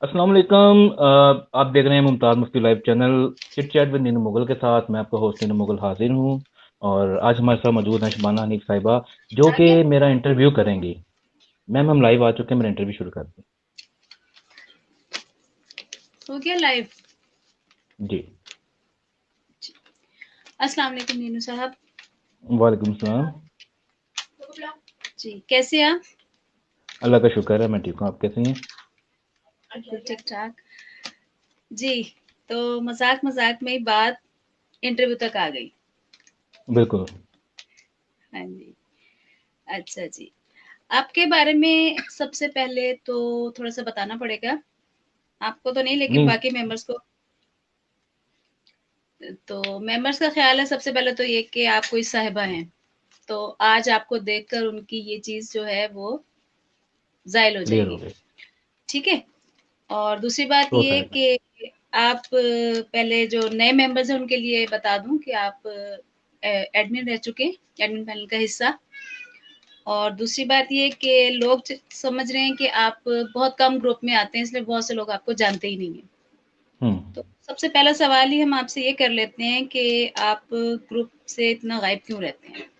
अस्सलाम वालेकुम। आप देख रहे हैं Mumtaz Mufti live channel chit chat with Ninu Mughal के साथ। मैं आपका होस्ट नीनू मुगल हाजिर हूँ और आज हमारे साथ मौजूद हैं शबाना हनीफ साहिबा जो आ कि गया। मेरा इंटरव्यू करेंगी। मैम हम लाइव आ चुके हैं, मेरा इंटरव्यू शुरू कर दें। हो गया लाइव। जी। अस्सलाम वालेकुम नीनू साहब। वालेकुम सलाम। जी, कैसे आप? अल्लाह का शुक्र है, मैं ठीक हूँ। आप कैसे हैं? बिल्कुल ठीक ठाक। जी, तो मजाक मजाक में ही बात इंटरव्यू तक आ गई। बिल्कुल। हाँ जी। अच्छा जी, आपके बारे में सबसे पहले तो थोड़ा सा बताना पड़ेगा। आपको तो नहीं, लेकिन नहीं। बाकी मेंबर्स को। तो मेंबर्स का ख्याल है सबसे पहले तो ये कि आप कोई साहिबा हैं, तो आज आपको देखकर उनकी ये चीज जो है वो जायज हो क्लियर हो जाएगी। गए। ठीक है। और दूसरी बात तो ये साहिबा। कि आप पहले जो नए मेंबर्स हैं उनके लिए बता दूं कि आप एडमिन रह चुके हैं, एडमिन पैनल का हिस्सा। और दूसरी बात ये कि लोग समझ रहे हैं कि आप बहुत कम ग्रुप में आते हैं, इसलिए बहुत से लोग आपको जानते ही नहीं है। हम्म। तो सबसे पहला सवाल ही हम आपसे ये कर लेते हैं कि आप ग्रुप से इतना गायब क्यों रहते हैं?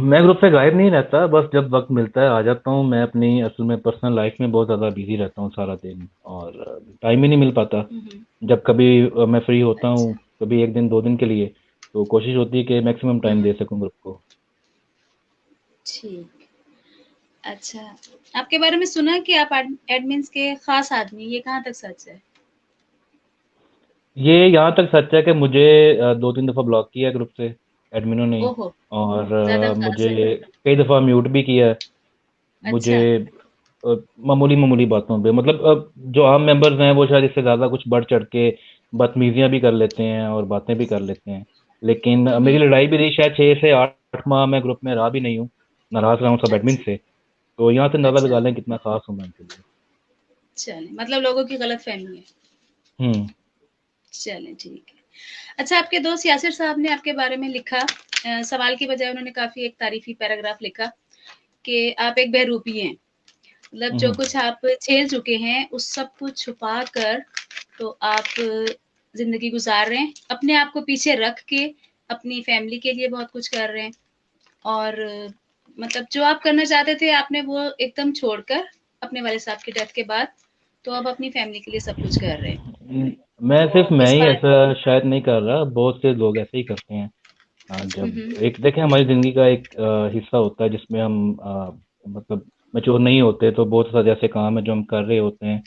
मैं ग्रुप से गायब नहीं रहता, बस जब वक्त मिलता है आ जाता हूँ। मैं अपनी असल में पर्सनल लाइफ में बहुत ज़्यादा बिजी रहता हूँ सारा दिन, और टाइम ही नहीं मिल पाता। हम्म। जब कभी मैं फ्री होता हूँ, अच्छा। कभी एक दिन दो दिन के लिए, तो कोशिश होती है कि मैक्सिमम टाइम हम्म। दे सकूँ ग्रुप को। ठीक। अच्छा, आपके बारे में सुना कि आप एडमिन्स के खास आदमी, ये कहाँ तक सच है? ये यहाँ तक सच है कि मुझे दो तीन दफ़ा ब्लॉक किया है ग्रुप से, एडमिनों ने। ओहो, और ज्यादा खास मुझे है। कई दफ़ा म्यूट भी किया है। मुझे अच्छा। मामूली मामूली बातों पे, मतलब जो आम मेंबर्स हैं वो शायद इससे ज़्यादा कुछ बढ़ चढ़ के बदतमीजियाँ भी कर लेते हैं और बातें भी कर लेते हैं। लेकिन मेरी हम्म। लड़ाई भी रही, शायद 6 से 8 माह मैं ग्रुप में रहा भी नहीं हूँ, नाराज़ रहा हूँ सब एडमिन अच्छा। से। तो यहाँ से अंदाज़ा अच्छा। लगा लें कितना खास हूँ मैं उनके लिए। चलें, मतलब लोगों की गलत फहमी है। हम्म। चलें, ठीक है। अच्छा, आपके दोस्त यासिर साहब ने आपके बारे में लिखा, सवाल की बजाय उन्होंने काफी एक तारीफी पैराग्राफ लिखा कि आप एक बहरूपी हैं। मतलब जो हम्म। कुछ आप झेल चुके हैं उस सब कुछ छुपा कर तो आप जिंदगी गुजार रहे हैं, अपने आप को पीछे रख के अपनी फैमिली के लिए बहुत कुछ कर रहे हैं। और मतलब जो आप करना चाहते थे आपने वो एकदम छोड़कर अपने वाले साहब की डेथ के बाद, तो अब अपनी फैमिली के लिए सब कुछ कर रहे हैं। मैं सिर्फ तो मैं इस ही बारे। ऐसा शायद नहीं कर रहा, बहुत से लोग ऐसे ही करते हैं। जब हम्म। एक देखें, हमारी ज़िंदगी का एक हिस्सा होता है जिसमें हम मतलब मैच्योर नहीं होते, तो बहुत सारे ऐसे काम है जो हम कर रहे होते हैं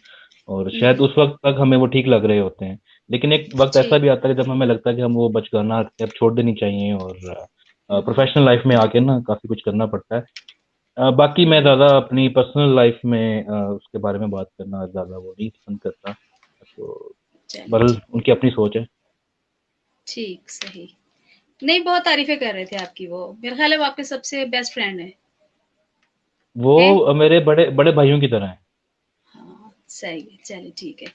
और शायद हम्म। उस वक्त तक हमें वो ठीक लग रहे होते हैं। लेकिन एक वक्त ऐसा जी। भी आता है जब हमें लगता है कि हम वो बचकाना अब छोड़ देनी चाहिए और हम्म। प्रोफेशनल लाइफ में आके ना काफ़ी कुछ करना पड़ता है। बाकी मैं हम्म। ज़्यादा अपनी पर्सनल लाइफ में उसके बारे में बात करना ज़्यादा वो नहीं पसंद करता। तो चलिए बहरहाल ठीक है। उनकी अपनी सोच है। ठीक, सही। नहीं, बहुत तारीफें कर रहे थे आपकी, वो मेरा ख्याल है वो आपके सबसे बेस्ट फ्रेंड वो है। मेरे बड़े बड़े भाइयों की तरह हैं। हाँ, सही है, चलिए ठीक है।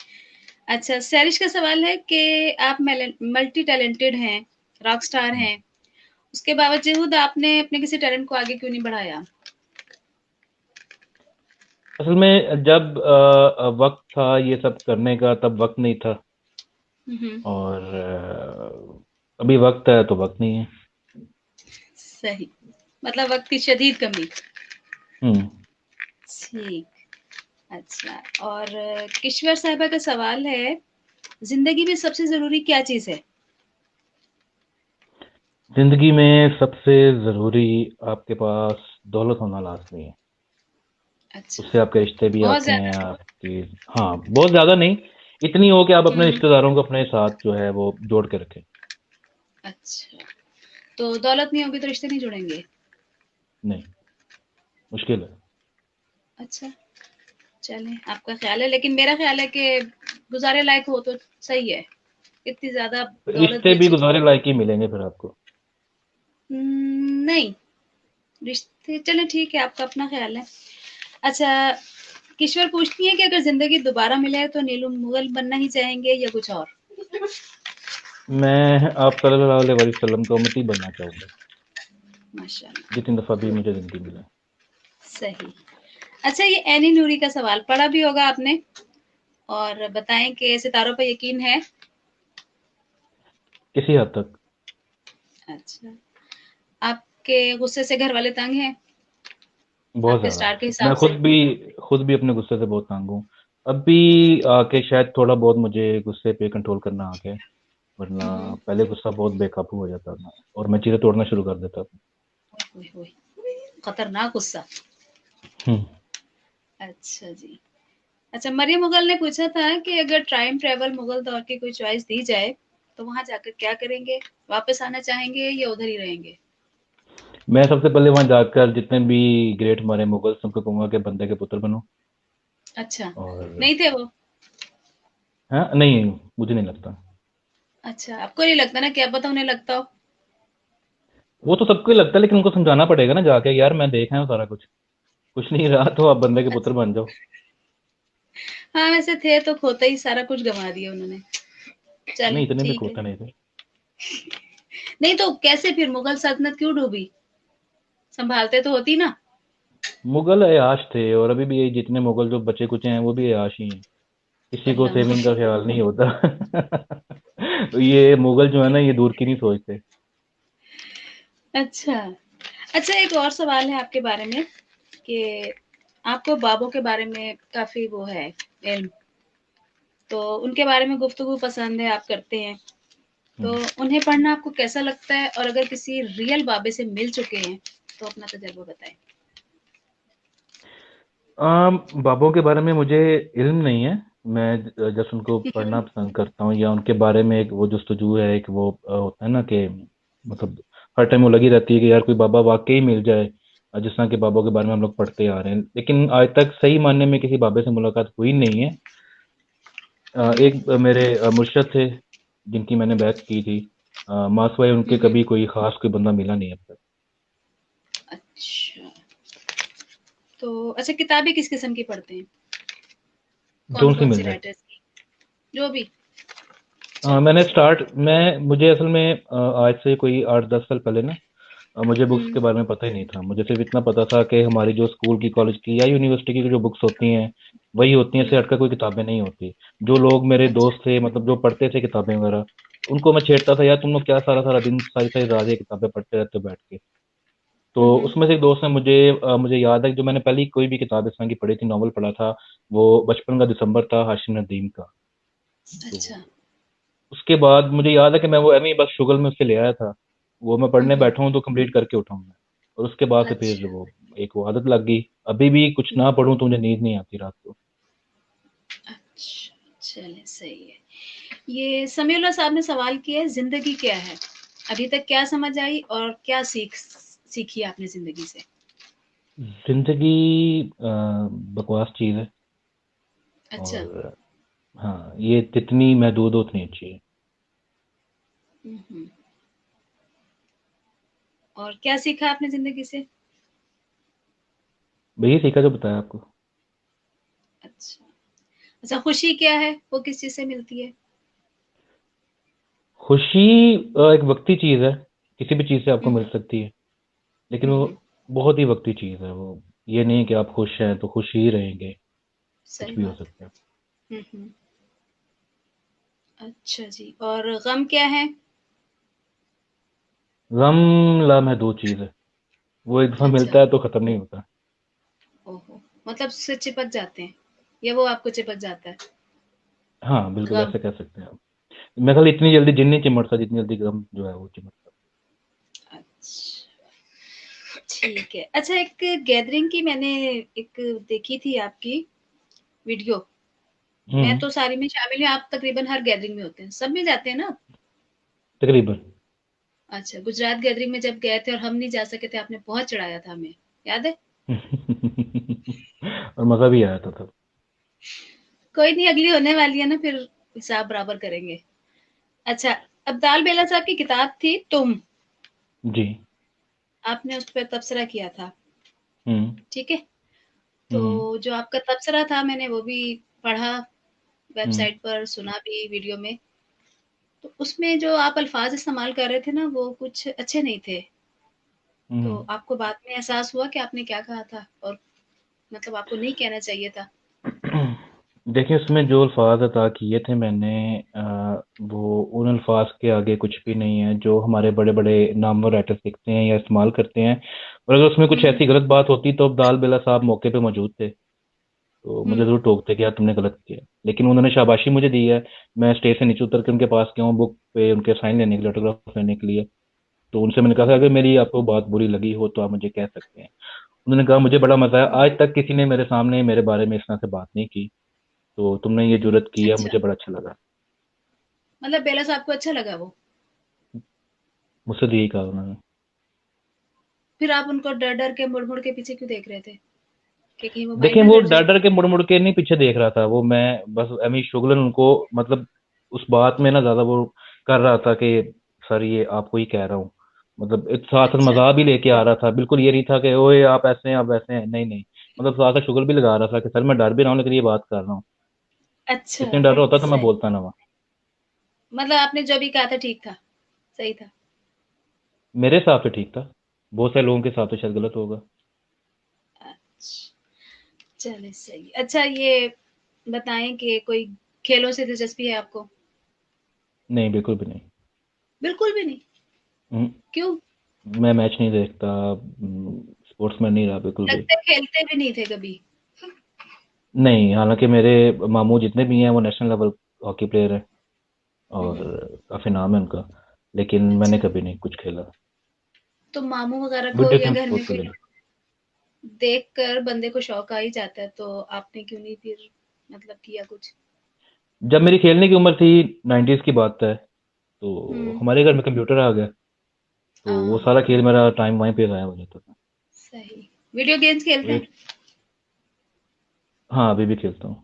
अच्छा, सैरिश का सवाल है कि आप मल्टी टैलेंटेड हैं, रॉक स्टार हैं, उसके बावजूद आपने अपने किसी टैलेंट को आगे क्यों नहीं बढ़ाया? असल में जब वक्त था ये सब करने का, तब वक्त नहीं था। हम्म। और अभी वक्त है तो वक्त नहीं है। सही, मतलब वक्त की शदीद कमी। हम्म। ठीक। अच्छा, और किश्वर साहिबा का सवाल है, जिंदगी में सबसे जरूरी क्या चीज है? जिंदगी में सबसे ज़रूरी आपके पास दौलत होना लाजमी है। अच्छा। उससे आपके रिश्ते भी बहुत आते हैं ज्यादा। आपकी। हाँ, बहुत ज़्यादा नहीं, इतनी हो कि आप अपने हम्म। रिश्तेदारों को अपने साथ जो है वो जोड़ के रखें। अच्छा, तो दौलत नहीं होगी तो रिश्ते नहीं जुड़ेंगे? नहीं, मुश्किल है। अच्छा, चलें, आपका ख्याल है, लेकिन मेरा ख्याल है कि गुजारे लायक हो तो सही है। इतनी ज्यादा दौलत रिश्ते भी भी अच्छी नहीं। गुजारे लायक ही मिलेंगे फिर आपको। नहीं, रिश्ते चलें, ठीक है, आपका अपना ख्याल है। अच्छा, किश्वर पूछती है कि अगर जिंदगी दोबारा मिले तो नीलू मुगल बनना ही चाहेंगे या कुछ और? मैं आप सल्लल्लाहु अलैहि वसल्लम का उम्मती बनना चाहूँगा, माशाल्लाह। जितनी दफ़ा भी मुझे ज़िंदगी मिले। सही। अच्छा, ये एनी नूरी का सवाल पढ़ा भी होगा आपने, और बताएँ कि सितारों पे यकीन है? किसी हद तक। अच्छा, आपके गुस्से से घर वाले तंग हैं? बहुत आपके ज़्यादा। स्टार के हिसाब मैं से? खुद भी अपने गुस्से से बहुत तंग हूँ। अभी आके शायद थोड़ा बहुत मुझे गुस्से पे कंट्रोल करना आ गया है, वरना हुँ, हुँ। पहले गुस्सा बहुत बेकाबू हो जाता था और मैं चीज़ें तोड़ना शुरू कर देता था। ओए होए! खतरनाक गुस्सा। हुँ। अच्छा जी। अच्छा, मरियम मुग़ल ने पूछा था कि अगर टाइम ट्रैवल मुग़ल दौर की कोई चॉइस दी जाए, तो वहाँ जाकर क्या करेंगे? वापस आना चाहेंगे या उधर ही रहेंगे? मैं सबसे पहले वहाँ जाकर जितने भी ग्रेट हमारे मुगल्स उनको कहूँगा कि बंदे के पुत्र बनो। अच्छा, और नहीं थे वो? हाँ, नहीं, मुझे नहीं लगता। अच्छा, आपको नहीं लगता ना, क्या पता उन्हें लगता हो? वो तो सबको ही लगता है, लेकिन उनको समझाना पड़ेगा ना जाके, यार मैं देखा है सारा कुछ। कुछ नहीं रहा तो आप बंदे के पुत्र अच्छा। बन जाओ। हाँ, वैसे थे तो खोते ही सारा कुछ गँवा दिया उन्होंने। चलें, नहीं, इतने भी ठीक है। खोते नहीं थे। नहीं तो कैसे फिर मुग़ल सल्तनत क्यों डूबी? सँभालते तो होती ना? मुगल अय्याश थे और अभी भी ये जितने मुगल जो बचे-कुचे हैं वो भी अय्याश ही हैं। किसी को अल्लाह सेविंग का माफ़। ख्याल नहीं होता। ये मुगल जो है ना ये दूर की नहीं सोचते। अच्छा। अच्छा, एक और सवाल है आपके बारे में कि आपको बाबों के बारे में काफ़ी वो है इल्म, तो उनके बारे में गुफ्तगू पसंद है, आप करते हैं। तो हुँ। उन्हें पढ़ना आपको कैसा लगता है? और अगर किसी रियल बाबे से मिल चुके हैं, तो अपना तजुर्बा बताएँ? बाबों के बारे में मुझे इल्म नहीं है। मैं जस्ट उनको पढ़ना पसंद करता हूँ या उनके बारे में एक वो जस्तजू है, एक वो होता है ना कि मतलब हर टाइम वो लगी रहती है कि यार कोई बाबा वाक़ई मिल जाए, जिस तरह के बाबों के बारे में हम लोग पढ़ते आ रहे हैं। लेकिन आज तक सही मायने में किसी बाबे से मुलाकात हुई नहीं है। हुँ, हुँ। एक मेरे मुर्शिद थे, जिनकी मैंने बैत की थी। माँ सिवाय हुँ, उनके हुँ। कभी कोई ख़ास कोई बंदा मिला नहीं अब तक। अच्छा, तो अच्छा, किताबें किस किस्म की पढ़ते हैं? जो-सी कौन-कौन सी मिल जाए। राइटर्स की? जो भी? हाँ, अच्छा। मैंने स्टार्ट मैं मुझे असल में आज से कोई 8-10 साल पहले ना मुझे बुक्स हुँ। के बारे में पता ही नहीं था। मुझे सिर्फ़ इतना पता था कि हमारी जो स्कूल की, कॉलेज की या यूनिवर्सिटी की जो बुक्स होती हैं, वही होती हैं, इससे हुँ। हटकर कोई किताबें नहीं होती। जो लोग मेरे अच्छा। दोस्त थे मतलब जो पढ़ते थे किताबें वगैरह, उनको मैं छेड़ता था, यार तुम लोग क्या सारा-सारा दिन, सारी-सारी रात ये किताबें पढ़ते रहते हो बैठ के। हुँ, तो हुँ। उसमें से एक दोस्त ने मुझे याद है कि जो मैंने पहली कोई भी किताब इस तरह की पढ़ी थी, नॉवल पढ़ा था, वो बचपन का दिसंबर था हाशिम नदीम का। अच्छा। तो उसके बाद मुझे याद है कि मैं वो ऐवें ही बस शुगल में उससे ले आया था। वो मैं हुँ, पढ़ने हुँ। बैठा हूँ तो कंप्लीट करके उठा हूँ मैं। और उसके बाद से फिर अच्छा। वो एक वो आदत लग गई। अभी भी कुछ हुँ, ना हुँ। पढ़ूँ तो मुझे नींद नहीं आती रात को। अच्छा, चलें सही है। ये समीउल्लाह साहब ने सवाल किया है, ज़िंदगी क्या है? अभी तक क्या समझ आई और क्या सीखी आपने ज़िंदगी से? ज़िंदगी बकवास चीज़ है अच्छा। और हाँ, ये जितनी महदूद हो उतनी अच्छी है। हुँ, हुँ। और क्या सीखा आपने ज़िंदगी से? वही सीखा जो बताया आपको। अच्छा। अच्छा, खुशी क्या है? वो किस चीज़ से मिलती है? खुशी एक वक़्ती चीज़ है, किसी भी चीज़ से आपको हुँ, मिल हुँ। सकती है, लेकिन हुँ, वो हुँ। बहुत ही वक़्ती चीज़ है वो। ये नहीं है कि आप खुश हैं तो खुश ही रहेंगे, कुछ सही भी हो बात सकता है। है। हुँ, हुँ। अच्छा जी, और गम क्या है? गम लामहदूद चीज़ है। वो एक दफ़ा अच्छा। मिलता है तो खत्म नहीं होता। ओहो! मतलब उससे चिपक जाते हैं या वो आपको चिपक जाता है? हाँ, बिल्कुल गम। ऐसा कह सकते हैं आप। मेरे ख़्याल इतनी जल्दी जिन नहीं चिमटता जितनी जल्दी गम जो है वो चिमटता अच्छा, ठीक है। अच्छा, एक गैदरिंग की मैंने एक देखी थी आपकी वीडियो। है। मैं तो सारी में शामिल हूँ, आप तकरीबन हर गैदरिंग में होते हैं। सब में जाते हैं ना? तकरीबन। अच्छा, गुजरात गैदरिंग में जब गए थे और हम नहीं जा सके थे, आपने बहुत चढ़ाया था हमें, याद है? और मज़ा भी आया था तब। कोई नहीं, अगली होने वाली है ना, फिर हिसाब बराबर करेंगे। अच्छा, अब्दाल बेला साहब की किताब थी तुम, जी। आपने उस पे तबसरा किया था, हुँ। ठीक है? हुँ, हुँ। तो जो आपका तबसरा था मैंने वो भी पढ़ा, हुँ। वेबसाइट पर सुना भी वीडियो में। तो उसमें जो आप अल्फ़ाज़ इस्तेमाल कर रहे थे ना, वो कुछ अच्छे नहीं थे। हुँ, तो हुँ। आपको बाद में एहसास हुआ कि आपने क्या कहा था? और मतलब आपको नहीं कहना चाहिए था? देखिए, उसमें जो अल्फाज अता किए थे मैंने, वो उन अल्फाज के आगे कुछ भी नहीं है जो हमारे बड़े बड़े नामवर राइटर्स लिखते हैं या इस्तेमाल करते हैं। और अगर उसमें कुछ हुँ, ऐसी गलत बात होती तो अब्दाल बिला साहब मौके पे मौजूद थे, तो मुझे हुँ। जरूर टोकते कि यार तुमने गलत किया, लेकिन उन्होंने शाबाशी मुझे दी है। मैं स्टेज से नीचे उतर के उनके पास गया हूँ बुक पे उनके साइन लेने के लिए, ऑटोग्राफ लेने के लिए। तो उनसे मैंने कहा था अगर मेरी आपको बात बुरी लगी हो तो आप मुझे कह सकते हैं। उन्होंने कहा मुझे बड़ा मजा आया, आज तक किसी ने मेरे सामने मेरे बारे में इस तरह से बात नहीं की, तो तुमने ये जुर्रत की है, अच्छा, मुझे बड़ा अच्छा लगा। मतलब बेला साहब को अच्छा लगा वो? मुझसे तो यही कहा उन्होंने। फिर आप उनको डर-डर के, मुड़-मुड़ के पीछे क्यों देख रहे थे? कि कहीं वो माइंड देखिए, ना वो कर डर जाएँ? डर के मुड़ मुड़ के नहीं पीछे देख रहा था, वो मैं बस एमी शुगलन उनको, मतलब उस बात में ना ज्यादा वो कर रहा था कि सर ये आपको ही कह रहा हूँ, मतलब एक साथ साथ अच्छा, मजाक भी लेके आ रहा था, बिल्कुल ये नहीं था कि ओए आप ऐसे हैं आप वैसे हैं, नहीं नहीं, मतलब साथ साथ शुगर भी लगा रहा था कि सर मैं डर भी रहा हूँ लेकिन ये बात कर रहा हूँ। अच्छा, इसलिए डर होता तो मैं सही। बोलता ना वहाँ। मतलब आपने जो भी कहा था ठीक था, सही था। मेरे हिसाब से ठीक था, बहुत सारे लोगों के साथ तो शायद गलत होगा। अच्छा, चलिए सही। अच्छा ये बताएँ कि कोई खेलों से दिलचस्पी है आपको? नहीं, बिल्कुल भी नहीं। बिल्कुल भी नहीं? हम्म, क्यों? मैं मैच नहीं देखता, स्पोर्ट्समैन नहीं रहा बिल्कुल भी। लगता है खेलते भी नहीं थे कभी। नहीं, हालांकि मेरे मामू जितने भी हैं वो नेशनल लेवल हॉकी प्लेयर हैं, और हुँ, काफ़ी नाम है उनका, लेकिन मैंने अच्छा। कभी नहीं कुछ खेला। तो मामू वगैरह को वीडियो या गेम घर में सपोर्ट कर कोई लेना। देखकर बंदे को शौक आ ही जाता है, तो आपने क्यों नहीं फिर मतलब किया कुछ? जब मेरी खेलने की उम्र थी, 90s की बात है, तो हुँ, हमारे घर में कंप्यूटर आ गया, तो वो हाँ, सारा खेल मेरा टाइम वहीं पे ज़ाया हो जाता था। सही। वीडियो गेम्स तो खेलते हैं? हाँ, अभी भी खेलता हूँ।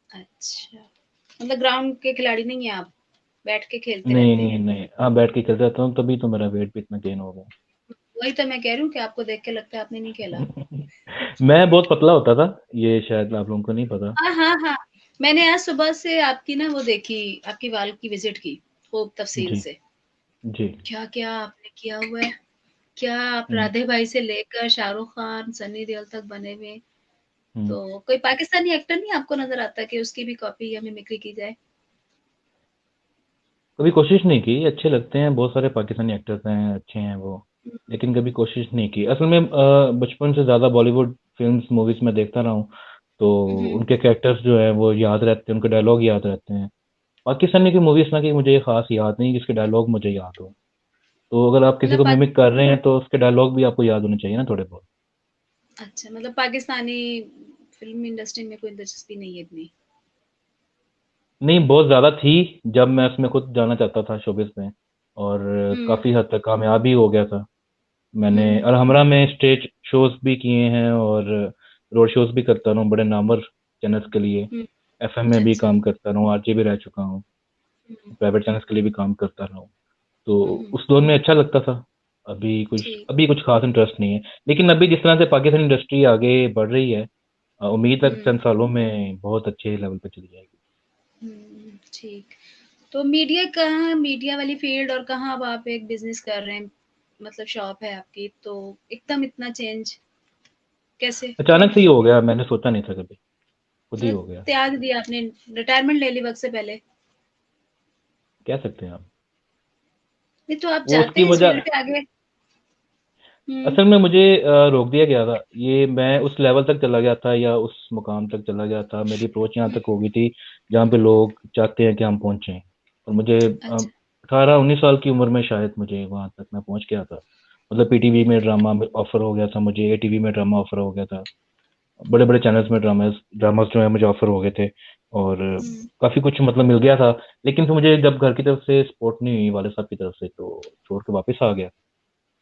अच्छा, मतलब ग्राउंड के खिलाड़ी नहीं हैं आप, बैठ के खेलते नहीं रहते हैं। नहीं नहीं, हाँ बैठ के खेलता रहता हूँ, तभी तो मेरा वेट भी इतना गेन हो गया। वही तो मैं कह रही हूँ कि आपको देख के लगता है आपने नहीं खेला। मैं बहुत पतला होता था, ये शायद आप लोगों को नहीं पता। हाँ, हाँ, हाँ। मैंने आज सुबह से आपकी ना वो देखी, आपकी वाल की विज़िट की, खूब तफ़सील जी से। जी। क्या-क्या आपने किया हुआ है, क्या आप हम्म राधे भाई से लेकर शाहरुख खान, सन्नी देओल तक बने हुए हैं। हम्म। तो कोई पाकिस्तानी एक्टर नहीं आपको नज़र आता कि उसकी भी कॉपी या मिमिक्री की जाए? कभी कोशिश नहीं की, अच्छे लगते हैं, बहुत सारे पाकिस्तानी एक्टर्स हैं अच्छे हैं वो, हुँ, लेकिन कभी कोशिश नहीं की असल में। बचपन से ज़्यादा बॉलीवुड फिल्म्स मूवीज में देखता रहा हूँ, तो हुँ, हुँ। उनके कैरेक्टर्स जो हैं वो याद रहते हैं, उनके डायलॉग याद रहते हैं। पाकिस्तानी की मूवीज ना कि मुझे खास याद नहीं जिसके डायलॉग मुझे याद हो। तो अगर आप किसी मतलब को मिमिक कर रहे हैं तो उसके डायलॉग भी आपको याद होने चाहिए ना थोड़े बहुत। अच्छा, मतलब पाकिस्तानी फ़िल्म इंडस्ट्री में कोई दिलचस्पी नहीं है इतनी? नहीं, बहुत ज़्यादा थी जब मैं उसमें खुद जाना चाहता था शोबिस में, और हुँ, काफ़ी हद तक कामयाब भी हो गया था। मैंने हुँ। अलहमरा में स्टेज शोज भी किए हैं, और रोड शोज भी करता रहा हूँ बड़े नामवर चैनल्स के लिए। हुँ, एफएम में अच्छा, भी अच्छा। काम करता रहा हूँ, आरजे भी रह चुका हूँ, हुँ, प्राइवेट चैनल्स के लिए भी काम करता रहा हूँ। तो हुँ, हुँ, उस दौर में अच्छा लगता था। ठीक। अभी कुछ खास इंटरेस्ट नहीं है, लेकिन अभी जिस तरह से पाकिस्तान इंडस्ट्री आगे बढ़ रही है, उम्मीद है कि हुँ, चंद सालों में बहुत अच्छे लेवल पे चली जाएगी। हुँ, ठीक। तो मीडिया वाली फ़ील्ड और कहाँ अब आप एक बिज़नेस कर रहे हैं, मतलब शॉप है आपकी, तो एकदम इतना चेंज कैसे? अचानक से ही हो गया, मैंने सोचा नहीं था कभी, खुद ही मतलब हो गया। त्याग दिया आपने, रिटायरमेंट ले ली वक़्त से पहले? कह सकते हैं आप। नहीं तो आप वो चाहते उसकी हैं इस वजह, फ़ील्ड पे आगे? हुँ, असल में मुझे रोक दिया गया था, ये मैं उस लेवल तक चला गया था या उस मुकाम तक चला गया था, मेरी अप्रोच यहाँ हुँ, तक हो गई थी जहाँ पे लोग चाहते हैं कि हम पहुँचें। और मुझे अच्छा। 18-19 साल की उम्र में शायद मुझे वहाँ तक मैं पहुँच गया था। मतलब पीटीवी में ड्रामा ऑफर हो गया था मुझे, एटीवी में ड्रामा ऑफर हो गया था, बड़े बड़े चैनल्स में ड्रामास ड्रामास जो है मुझे ऑफर हो गए थे, और हुँ, काफ़ी कुछ मतलब मिल गया था। लेकिन फिर मुझे जब घर की तरफ से सपोर्ट नहीं हुई, वाले साहब की तरफ से, तो छोड़ के वापस आ गया।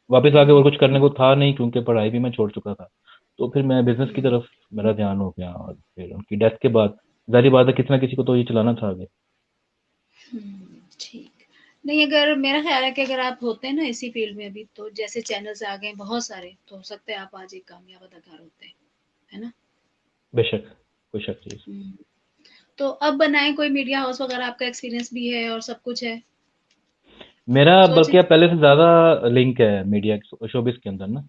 वापस आके और हुँ, कुछ करने को था नहीं क्योंकि पढ़ाई भी मैं छोड़ चुका था। तो फिर मैं बिजनेस की हुँ, तरफ मेरा ध्यान हो गया, और फिर उनकी डेथ के बाद ज़ाहिर बात है किसी ना किसी को तो ये चलाना था आगे। हुँ, ठीक। नहीं अगर मेरा ख़्याल है कि अगर आप होते ना इसी फ़ील्ड में अभी तो जैसे चैनल्स आ गए हैं बहुत सारे, तो हो सकता है आप आज एक कामयाब अदाकार होते, है ना? बेशक, कोई शक नहीं इसमें। हुँ, तो अब बनाएँ कोई मीडिया हाउस वग़ैरह आपका एक्सपीरियंस भी है और सब कुछ है, मेरा सोचें। बल्कि अब पहले से ज़्यादा लिंक है मीडिया शोबिज़ के अंदर ना।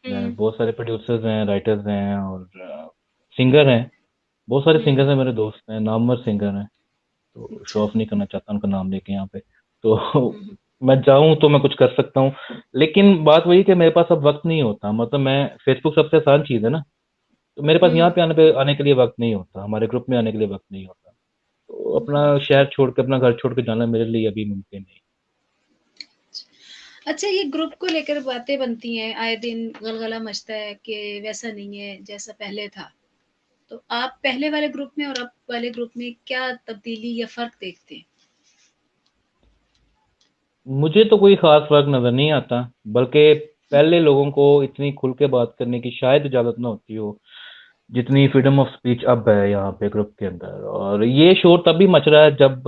हुँ, बहुत सारे प्रोड्यूसर्स हैं, राइटर्स हैं और सिंगर हैं। बहुत सारे हुँ, सिंगर्स हैं, मेरे दोस्त हैं, नामवर सिंगर हैं। तो शो अच्छा। ऑफ नहीं करना चाहता उनका नाम लेके यहाँ पे। तो हुँ, हुँ, मैं चाहूँ तो मैं कुछ कर सकता हूँ, लेकिन बात वही कि मेरे पास अब वक्त नहीं होता। मतलब मैं, फेसबुक सबसे आसान चीज़ है ना, तो मेरे पास यहाँ हुँ, पे आने के लिए वक्त नहीं होता, हमारे ग्रुप में आने के लिए वक्त नहीं होता। तो हुँ, हुँ। अपना शहर छोड़ के, अपना घर छोड़ के जाना मेरे लिए अभी मुमकिन नहीं। अच्छा, ये ग्रुप को लेकर बातें बनती हैं, आए दिन गलगला मचता है कि वैसा नहीं है जैसा पहले था। तो आप पहले वाले ग्रुप में और अब वाले ग्रुप में क्या तब्दीली या फ़र्क देखते हैं? मुझे तो कोई खास फर्क नजर नहीं आता, बल्कि पहले लोगों को इतनी खुल के बात करने की शायद इजाजत ना होती हो जितनी फ्रीडम ऑफ स्पीच अब है यहाँ पे ग्रुप के अंदर। और ये शोर तब भी मच रहा है जब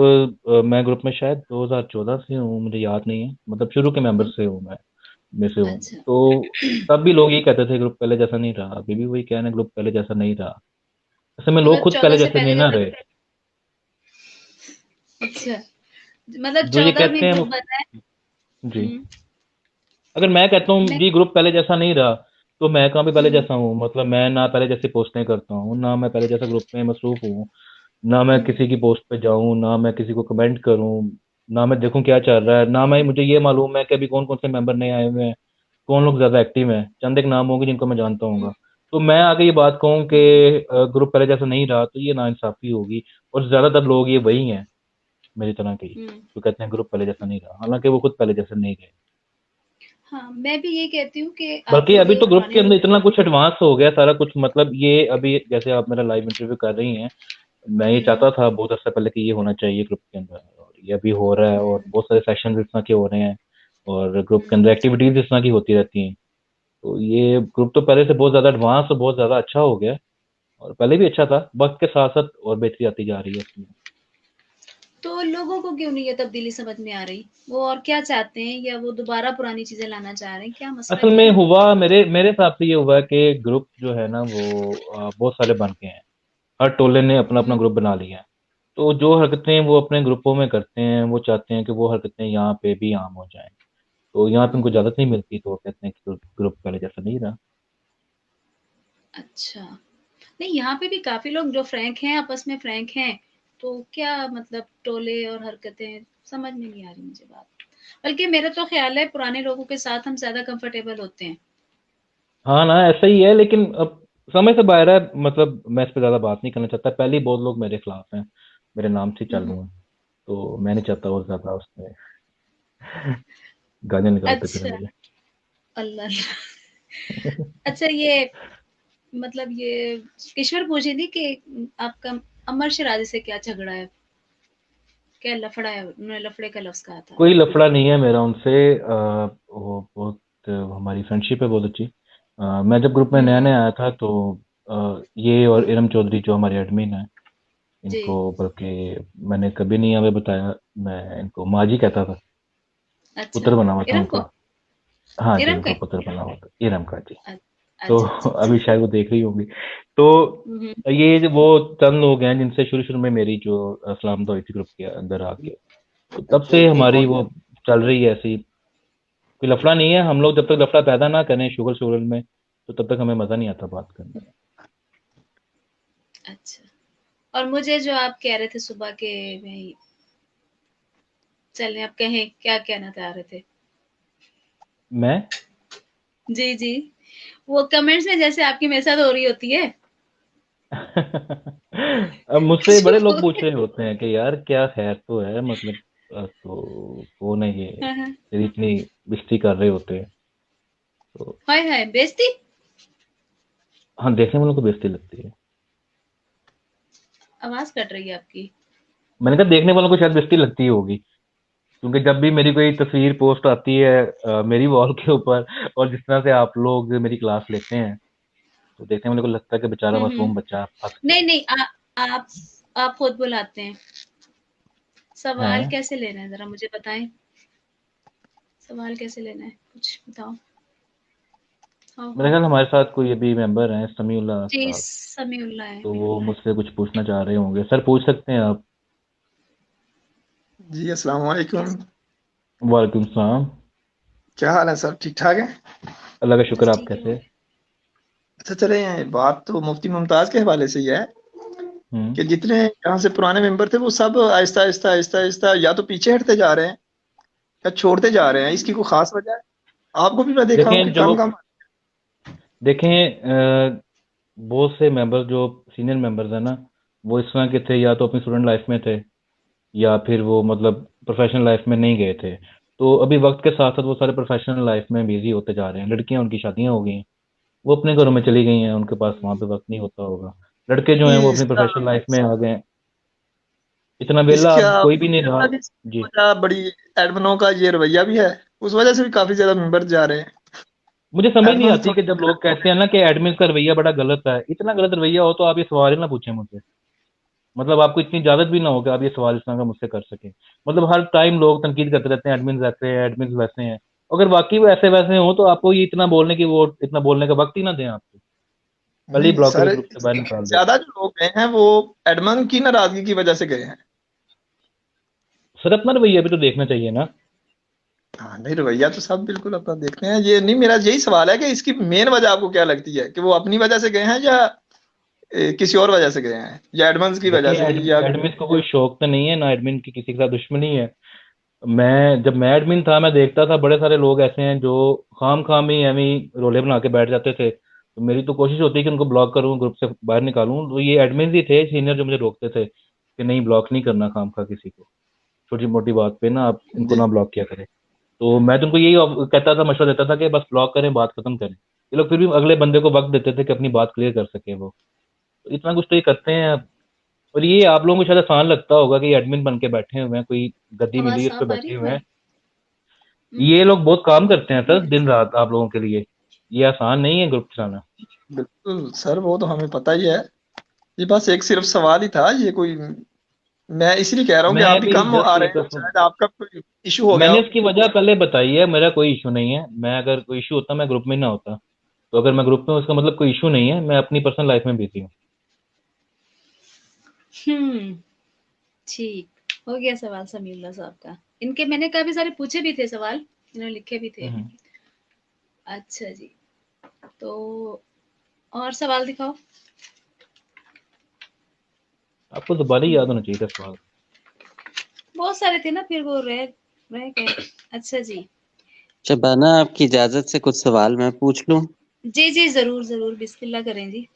मैं ग्रुप में शायद 2014 से हूँ, मुझे याद नहीं है, मतलब शुरू के मेंबर हुँ, से हूँ मैं, में से हूँ। अच्छा। तो तब भी लोग ये कहते थे ग्रुप पहले जैसा नहीं रहा, अभी भी वही कहना है ग्रुप पहले जैसा नहीं रहा। ऐसे में लोग मतलब खुद 14 पहले से जैसे पहले नहीं का ना ग्रुप रहे। अच्छा, मतलब जो ये 14 कहते में हैं ग्रुप वो, बना है। जी, हुँ, अगर मैं कहता हूँ मैं जी ग्रुप पहले जैसा नहीं रहा, तो मैं कहाँ भी पहले हुँ, जैसा हूँ? मतलब मैं ना पहले जैसी पोस्टें करता हूँ, ना मैं पहले जैसा ग्रुप में मसरूफ हूँ, ना मैं हुँ, किसी की पोस्ट पे जाऊँ, ना मैं किसी को कमेंट करूँ, ना मैं देखूँ क्या चल रहा है, ना मैं, मुझे ये मालूम है कि अभी कौन कौन से मेंबर नए आए हुए हैं, कौन लोग ज्यादा एक्टिव हैं। चंद एक नाम होंगे जिनको मैं जानता हुँ, हूँ। तो मैं आगे ये बात कहूँ कि हुँ, ग्रुप पहले जैसा नहीं रहा, तो ये नाइंसाफी होगी। और ज्यादातर लोग ये वही हैं, मेरी तरह के ही, हुँ। जो कहते हैं ग्रुप पहले जैसा नहीं रहा, हालांकि वो खुद पहले जैसे नहीं रहे। हाँ, मैं भी ये कहती हूँ कि आप बल्कि लोग अभी तो ग्रुप पुराने के अंदर लोग इतना कुछ एडवांस हो गया सारा कुछ, मतलब ये अभी जैसे आप मेरा लाइव इंटरव्यू कर रही हैं, मैं ये हुँ, चाहता था बहुत अर्से पहले कि ये होना चाहिए ग्रुप के अंदर, और ये अभी हो रहा है, और हुँ, बहुत सारे सेशन इस तरह के हो रहे हैं, और ग्रुप के हुँ। अंदर एक्टिविटीज इस तरह की होती रहती हैं। तो ये ग्रुप तो पहले से बहुत ज़्यादा एडवांस और बहुत ज़्यादा अच्छा हो गया है, और पहले भी अच्छा था, वक्त के साथ साथ और बेहतरी आती जा रही है इसमें। तो लोगों को क्यों नहीं ये तब्दीली समझ में आ रही? वो और क्या चाहते हैं या वो दोबारा पुरानी चीज़ें लाना चाह रहे हैं? क्या मसला असल क्या में है? हुआ, मेरे मेरे हिसाब से ये हुआ कि ग्रुप जो है ना वो बहुत सारे बन के हैं, हर टोले ने अपना अपना हुँ, ग्रुप बना लिया है। तो जो हरकतें वो अपने ग्रुपों में करते हैं, वो चाहते हैं कि वो हरकतें यहाँ पे भी आम हो जाएं। तो यहाँ पे उनको हुँ, इजाज़त नहीं मिलती, तो वो कहते हैं कि ग्रुप पहले जैसा नहीं रहा। अच्छा। नहीं, यहाँ पे भी काफ़ी लोग जो फ्रैंक हैं, आपस में फ्रैंक हैं, तो क्या मतलब टोले और हरकतें समझ में नहीं आ रही मुझे बात। बल्कि मेरा तो ख़्याल है पुराने लोगों के साथ हम ज़्यादा कंफ़र्टेबल होते हैं। हाँ ना, ऐसा ही है, लेकिन अब समय से बाहर है, मतलब मैं इस पे ज़्यादा बात नहीं करना चाहता। पहले ही बहुत लोग मेरे खिलाफ हैं, मेरे नाम से हुँ, हुँ। चालू हैं, तो मैं नहीं चाहता और ज़्यादा उसमें गालियाँ निकालते फिरें अच्छा, मुझे। अल्लाह अल्लाह। अच्छा ये मतलब ये ईश्वर पूछ रही थी कि आपका अमर शराजी से क्या झगड़ा है? क्या लफड़ा है? उन्होंने लफड़े का लफ्ज़ कहा था। कोई लफड़ा नहीं है मेरा उनसे, वो बहुत हमारी फ्रेंडशिप है बहुत अच्छी। मैं जब ग्रुप में नया हुँ, नया आया था, तो ये और इरम चौधरी जो हमारे एडमिन हैं, जी। इनको बल्कि मैंने कभी नहीं हमें बताया, मैं इनको माजी कहता था। अच्छा, पुत्र बना हुआ था इरम उनका। को? हाँ जी, इरम उनका के? पुत्र बना हुआ था, इरम का जी। अ तो अच्छा, अच्छा, अभी अच्छा। शायद वो देख रही होंगी। तो हुँ, हुँ। ये वो चंद लोग हैं जिनसे शुरू शुरू में मेरी जो सलामत हुई थी ग्रुप के अंदर आके, तो तब से हमारी वो चल रही है ऐसी। कोई लफड़ा नहीं है, हम लोग जब तक लफड़ा पैदा ना करें शुगर शुगर में, तो तब तक हमें मजा नहीं आता बात करने में। अच्छा। और मुझे जो आप कह रहे थे सुबह के भई चलें आप कहें, क्या कहना चाह रहे थे? मैं जी, जी। वो कमेंट्स में जैसे आपकी मेरे साथ हो रही होती है। अब मुझसे कुछ बड़े लोग वो पूछ रहे होते हैं कि यार क्या खैर तो है, मतलब तो कौन है ये, हाँ, हाँ। तेरी इतनी बेइज्जती कर रहे होते हैं। तो हाय, हाय! बेइज़्ज़ती? हाँ, देखने वालों को बेइज्जती लगती है। आवाज़ कट रही है आपकी। मैंने कहा देखने वालों को शायद बेइज्जती लगती होगी, क्योंकि जब भी मेरी कोई तस्वीर पोस्ट आती है मेरी वॉल के ऊपर, और जिस तरह से आप लोग मेरी क्लास लेते हैं, तो देखने वालों को लगता है कि बेचारा हुँ, हुँ। मासूम बच्चा फंस गया नहीं, नहीं आप आप खुद बुलाते हैं। है। सवाल हैं? कैसे लेना है ज़रा मुझे बताएँ? सवाल कैसे लेना है? कुछ बताओ। हाँ, मेरे हाँ। ख्याल हमारे साथ कोई अभी मेंबर हैं, समीउल्लाह जी, साहब, समीउल्लाह है। तो वो मुझसे कुछ पूछना चाह रहे होंगे। सर पूछ सकते हैं आप। जी, अस्सलाम वालेकुम। कैसे वालेकुम सलाम। क्या हाल है सर? ठीक-ठाक है? अल्लाह का शुक्र, बस आप ठीक है कैसे वो हैं? अच्छा चले, बात तो मुफ्ती मुमताज के हवाले से ही है कि जितने यहाँ से पुराने मेंबर थे वो सब आहिस्ता आहिस्ता आहिस्ता आहिस्ता या तो पीछे हटते जा रहे हैं या छोड़ते जा रहे हैं। इसकी कोई खास वजह है? आपको भी मैं देखा हूँ कि देखें जो कम कम। देखें बहुत से मेंबर जो सीनियर मेंबर्स हैं ना, वो इस तरह के थे, या तो अपनी स्टूडेंट लाइफ में थे या फिर वो मतलब प्रोफेशनल लाइफ में नहीं गए थे। तो अभी वक्त के साथ साथ वो सारे प्रोफेशनल लाइफ में बिजी होते जा रहे हैं। लड़कियां, उनकी शादियां हो गई हैं, वो अपने घरों में चली गई हैं, उनके पास वहां पे वक्त नहीं होता होगा। लड़के जो हैं वो अपनी इसका प्रोफेशनल लाइफ में आ गए हैं। इतना वेला अब इसका कोई भी नहीं रहा। जी। वजह बड़ी एडमनों का ये रवैया भी है, उस वजह से भी काफी ज्यादा मेंबर जा रहे हैं। मुझे समझ नहीं एडमन आती कि थोड़े। जब लोग कहते हैं ना कि एडमिन का रवैया बड़ा गलत है, इतना गलत रवैया हो तो आप ये सवाल ही ना पूछें मुझसे। मतलब आपको इतनी इजाजत भी ना हो कि आप ये सवाल इस तरह का मुझसे कर सकें। मतलब हर टाइम लोग तनकीद करते रहते हैं, एडमिन ऐसे हैं, एडमिन वैसे हैं। अगर वाकई वो ऐसे वैसे हो तो आपको ये इतना बोलने की, वो इतना बोलने का वक्त ही ना दें आपको। पहले ही नहीं ब्लॉक सर, करके ग्रुप से बाहर निकाल दे। ज्यादा जो लोग गए हैं वो एडमन की नाराजगी की वजह से गए हैं। सर अपना रवैया भी तो देखना चाहिए ना। हाँ नहीं, रवैया तो सब बिल्कुल अपना देखते हैं। ये नहीं, मेरा यही सवाल है कि इसकी मेन वजह आपको क्या लगती है, कि वो अपनी वजह से गए हैं या किसी और वजह से गए हैं, या एडमंस की वजह देखिए से या एडमिन को कोई शौक तो नहीं है ना, एडमिन की किसी के साथ दुश्मनी है। जब मैं एडमिन था, मैं देखता था बड़े सारे लोग ऐसे हैं जो खाम खाम ही एवं रोले बना के बैठ जाते थे। तो मेरी तो कोशिश होती है कि उनको ब्लॉक करूं, ग्रुप से बाहर निकालूं। तो ये एडमिन ही थे सीनियर जो मुझे रोकते थे कि नहीं, ब्लॉक नहीं करना खाम खा किसी को, छोटी मोटी बात पे ना आप इनको जी। ना ब्लॉक किया करें। तो मैं तो उनको यही कहता था, मशवरा देता था कि बस ब्लॉक करें, बात खत्म करें। ये लोग फिर भी अगले बंदे को वक्त देते थे कि अपनी बात क्लियर कर सके वो। तो इतना कुछ तो ये करते हैं। और ये आप लोगों को शायद आसान लगता होगा कि एडमिन बन के बैठे हुए हैं, कोई गद्दी आवाज मिली है उस पर साफ आ रही बैठे है हुए पर। हैं। ये लोग बहुत काम करते हैं सर, दिन रात आप लोगों के लिए। ये आसान नहीं है ग्रुप चलाना। बिल्कुल सर, वो तो हमें पता ही है। ये बस एक सिर्फ सवाल ही था, ये कोई, मैं इसीलिए कह रहा हूँ कि आप मैं भी भी कम आ जस्ट रहे एक, हैं, शायद आपका कोई इशू हो गया मैंने हो। इसकी वजह पहले बताई है, मेरा कोई इशू नहीं है। मैं अगर कोई इशू होता मैं ग्रुप में ना होता। तो अगर मैं ग्रुप में हूं, उसका मतलब कोई इशू नहीं है, मैं अपनी पर्सनल लाइफ में बिजी हूँ। हुँ, ठीक। हो गया सवाल समीउल्लाह साहब का। इनके मैंने काफ़ी सारे पूछे भी थे सवाल, इन्होंने लिखे भी थे। हम्म। अच्छा जी, तो और सवाल दिखाओ। आपको दोबारा ही याद होना चाहिए था सवाल। बहुत सारे थे ना, फिर वो रह गए। अच्छा जी। शबाना, आपकी इजाजत से कुछ सवाल मैं पूछ लूं? जी, जी, ज़रूर, ज़रूर, बिस्मिल्लाह करें जी।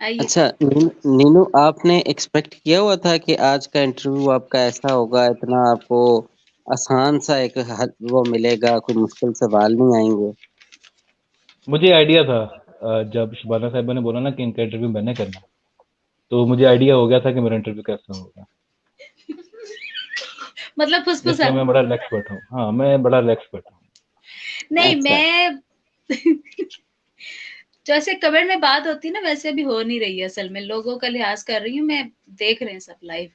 आइए। अच्छा नीनू, आपने एक्सपेक्ट किया हुआ था कि आज का इंटरव्यू आपका ऐसा होगा, इतना आपको आसान सा एक वो मिलेगा, कोई मुश्किल सवाल नहीं आएंगे? मुझे आइडिया था, जब शबाना साहिबा ने बोला ना कि इनका इंटरव्यू मैंने करना है, तो मुझे आइडिया हो गया था कि मेरा इंटरव्यू कैसा होगा। मतलब इसलिए फुसफुसा। मैं बड़ा रिलैक्स बैठा हूँ। हाँ, मैं बड़ा रिलैक्स बैठा हूँ। नहीं, अच्छा। मैं जैसे कमेंट में बात होती है ना, वैसे अभी हो नहीं रही है असल में। लोगों का लिहाज़ कर रही हूँ मैं, देख रहे हैं सब लाइव।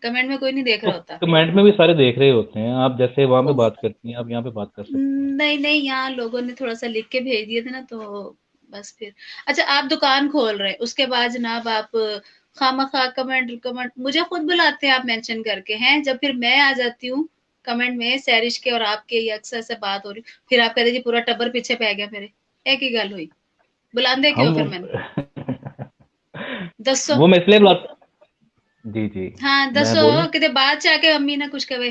कमेंट में कोई नहीं देख तो रहा होता। कमेंट में भी सारे देख रहे होते हैं। आप जैसे वहां पे उफ, बात करती हैं, आप यहाँ पे बात कर सकती हैं। नहीं, नहीं, यहाँ लोगों ने थोड़ा-सा लिख के भेज दिए थे ना, तो बस फिर। अच्छा, आप दुकान खोल रहे हैं, उसके बाद जनाब आप खामखा कमेंट कमेंट मुझे खुद बुलाते हैं आप मेंशन करके हैं। जब फिर मैं आ जाती हूँ कमेंट में, सैरिश के और आपके ये अक्सर से बात हो रही, फिर आप कहते जी पूरा टब्बर पीछे पै गया मेरे। एक ही गल हुई। बुलांदे क्यों हम फिर मैनू? दसो। वो मैं इसलिए बुलाता। जी जी। हाँ, मैं दसो बोलूं। किते बाद च आके अम्मी ना कुछ कहे।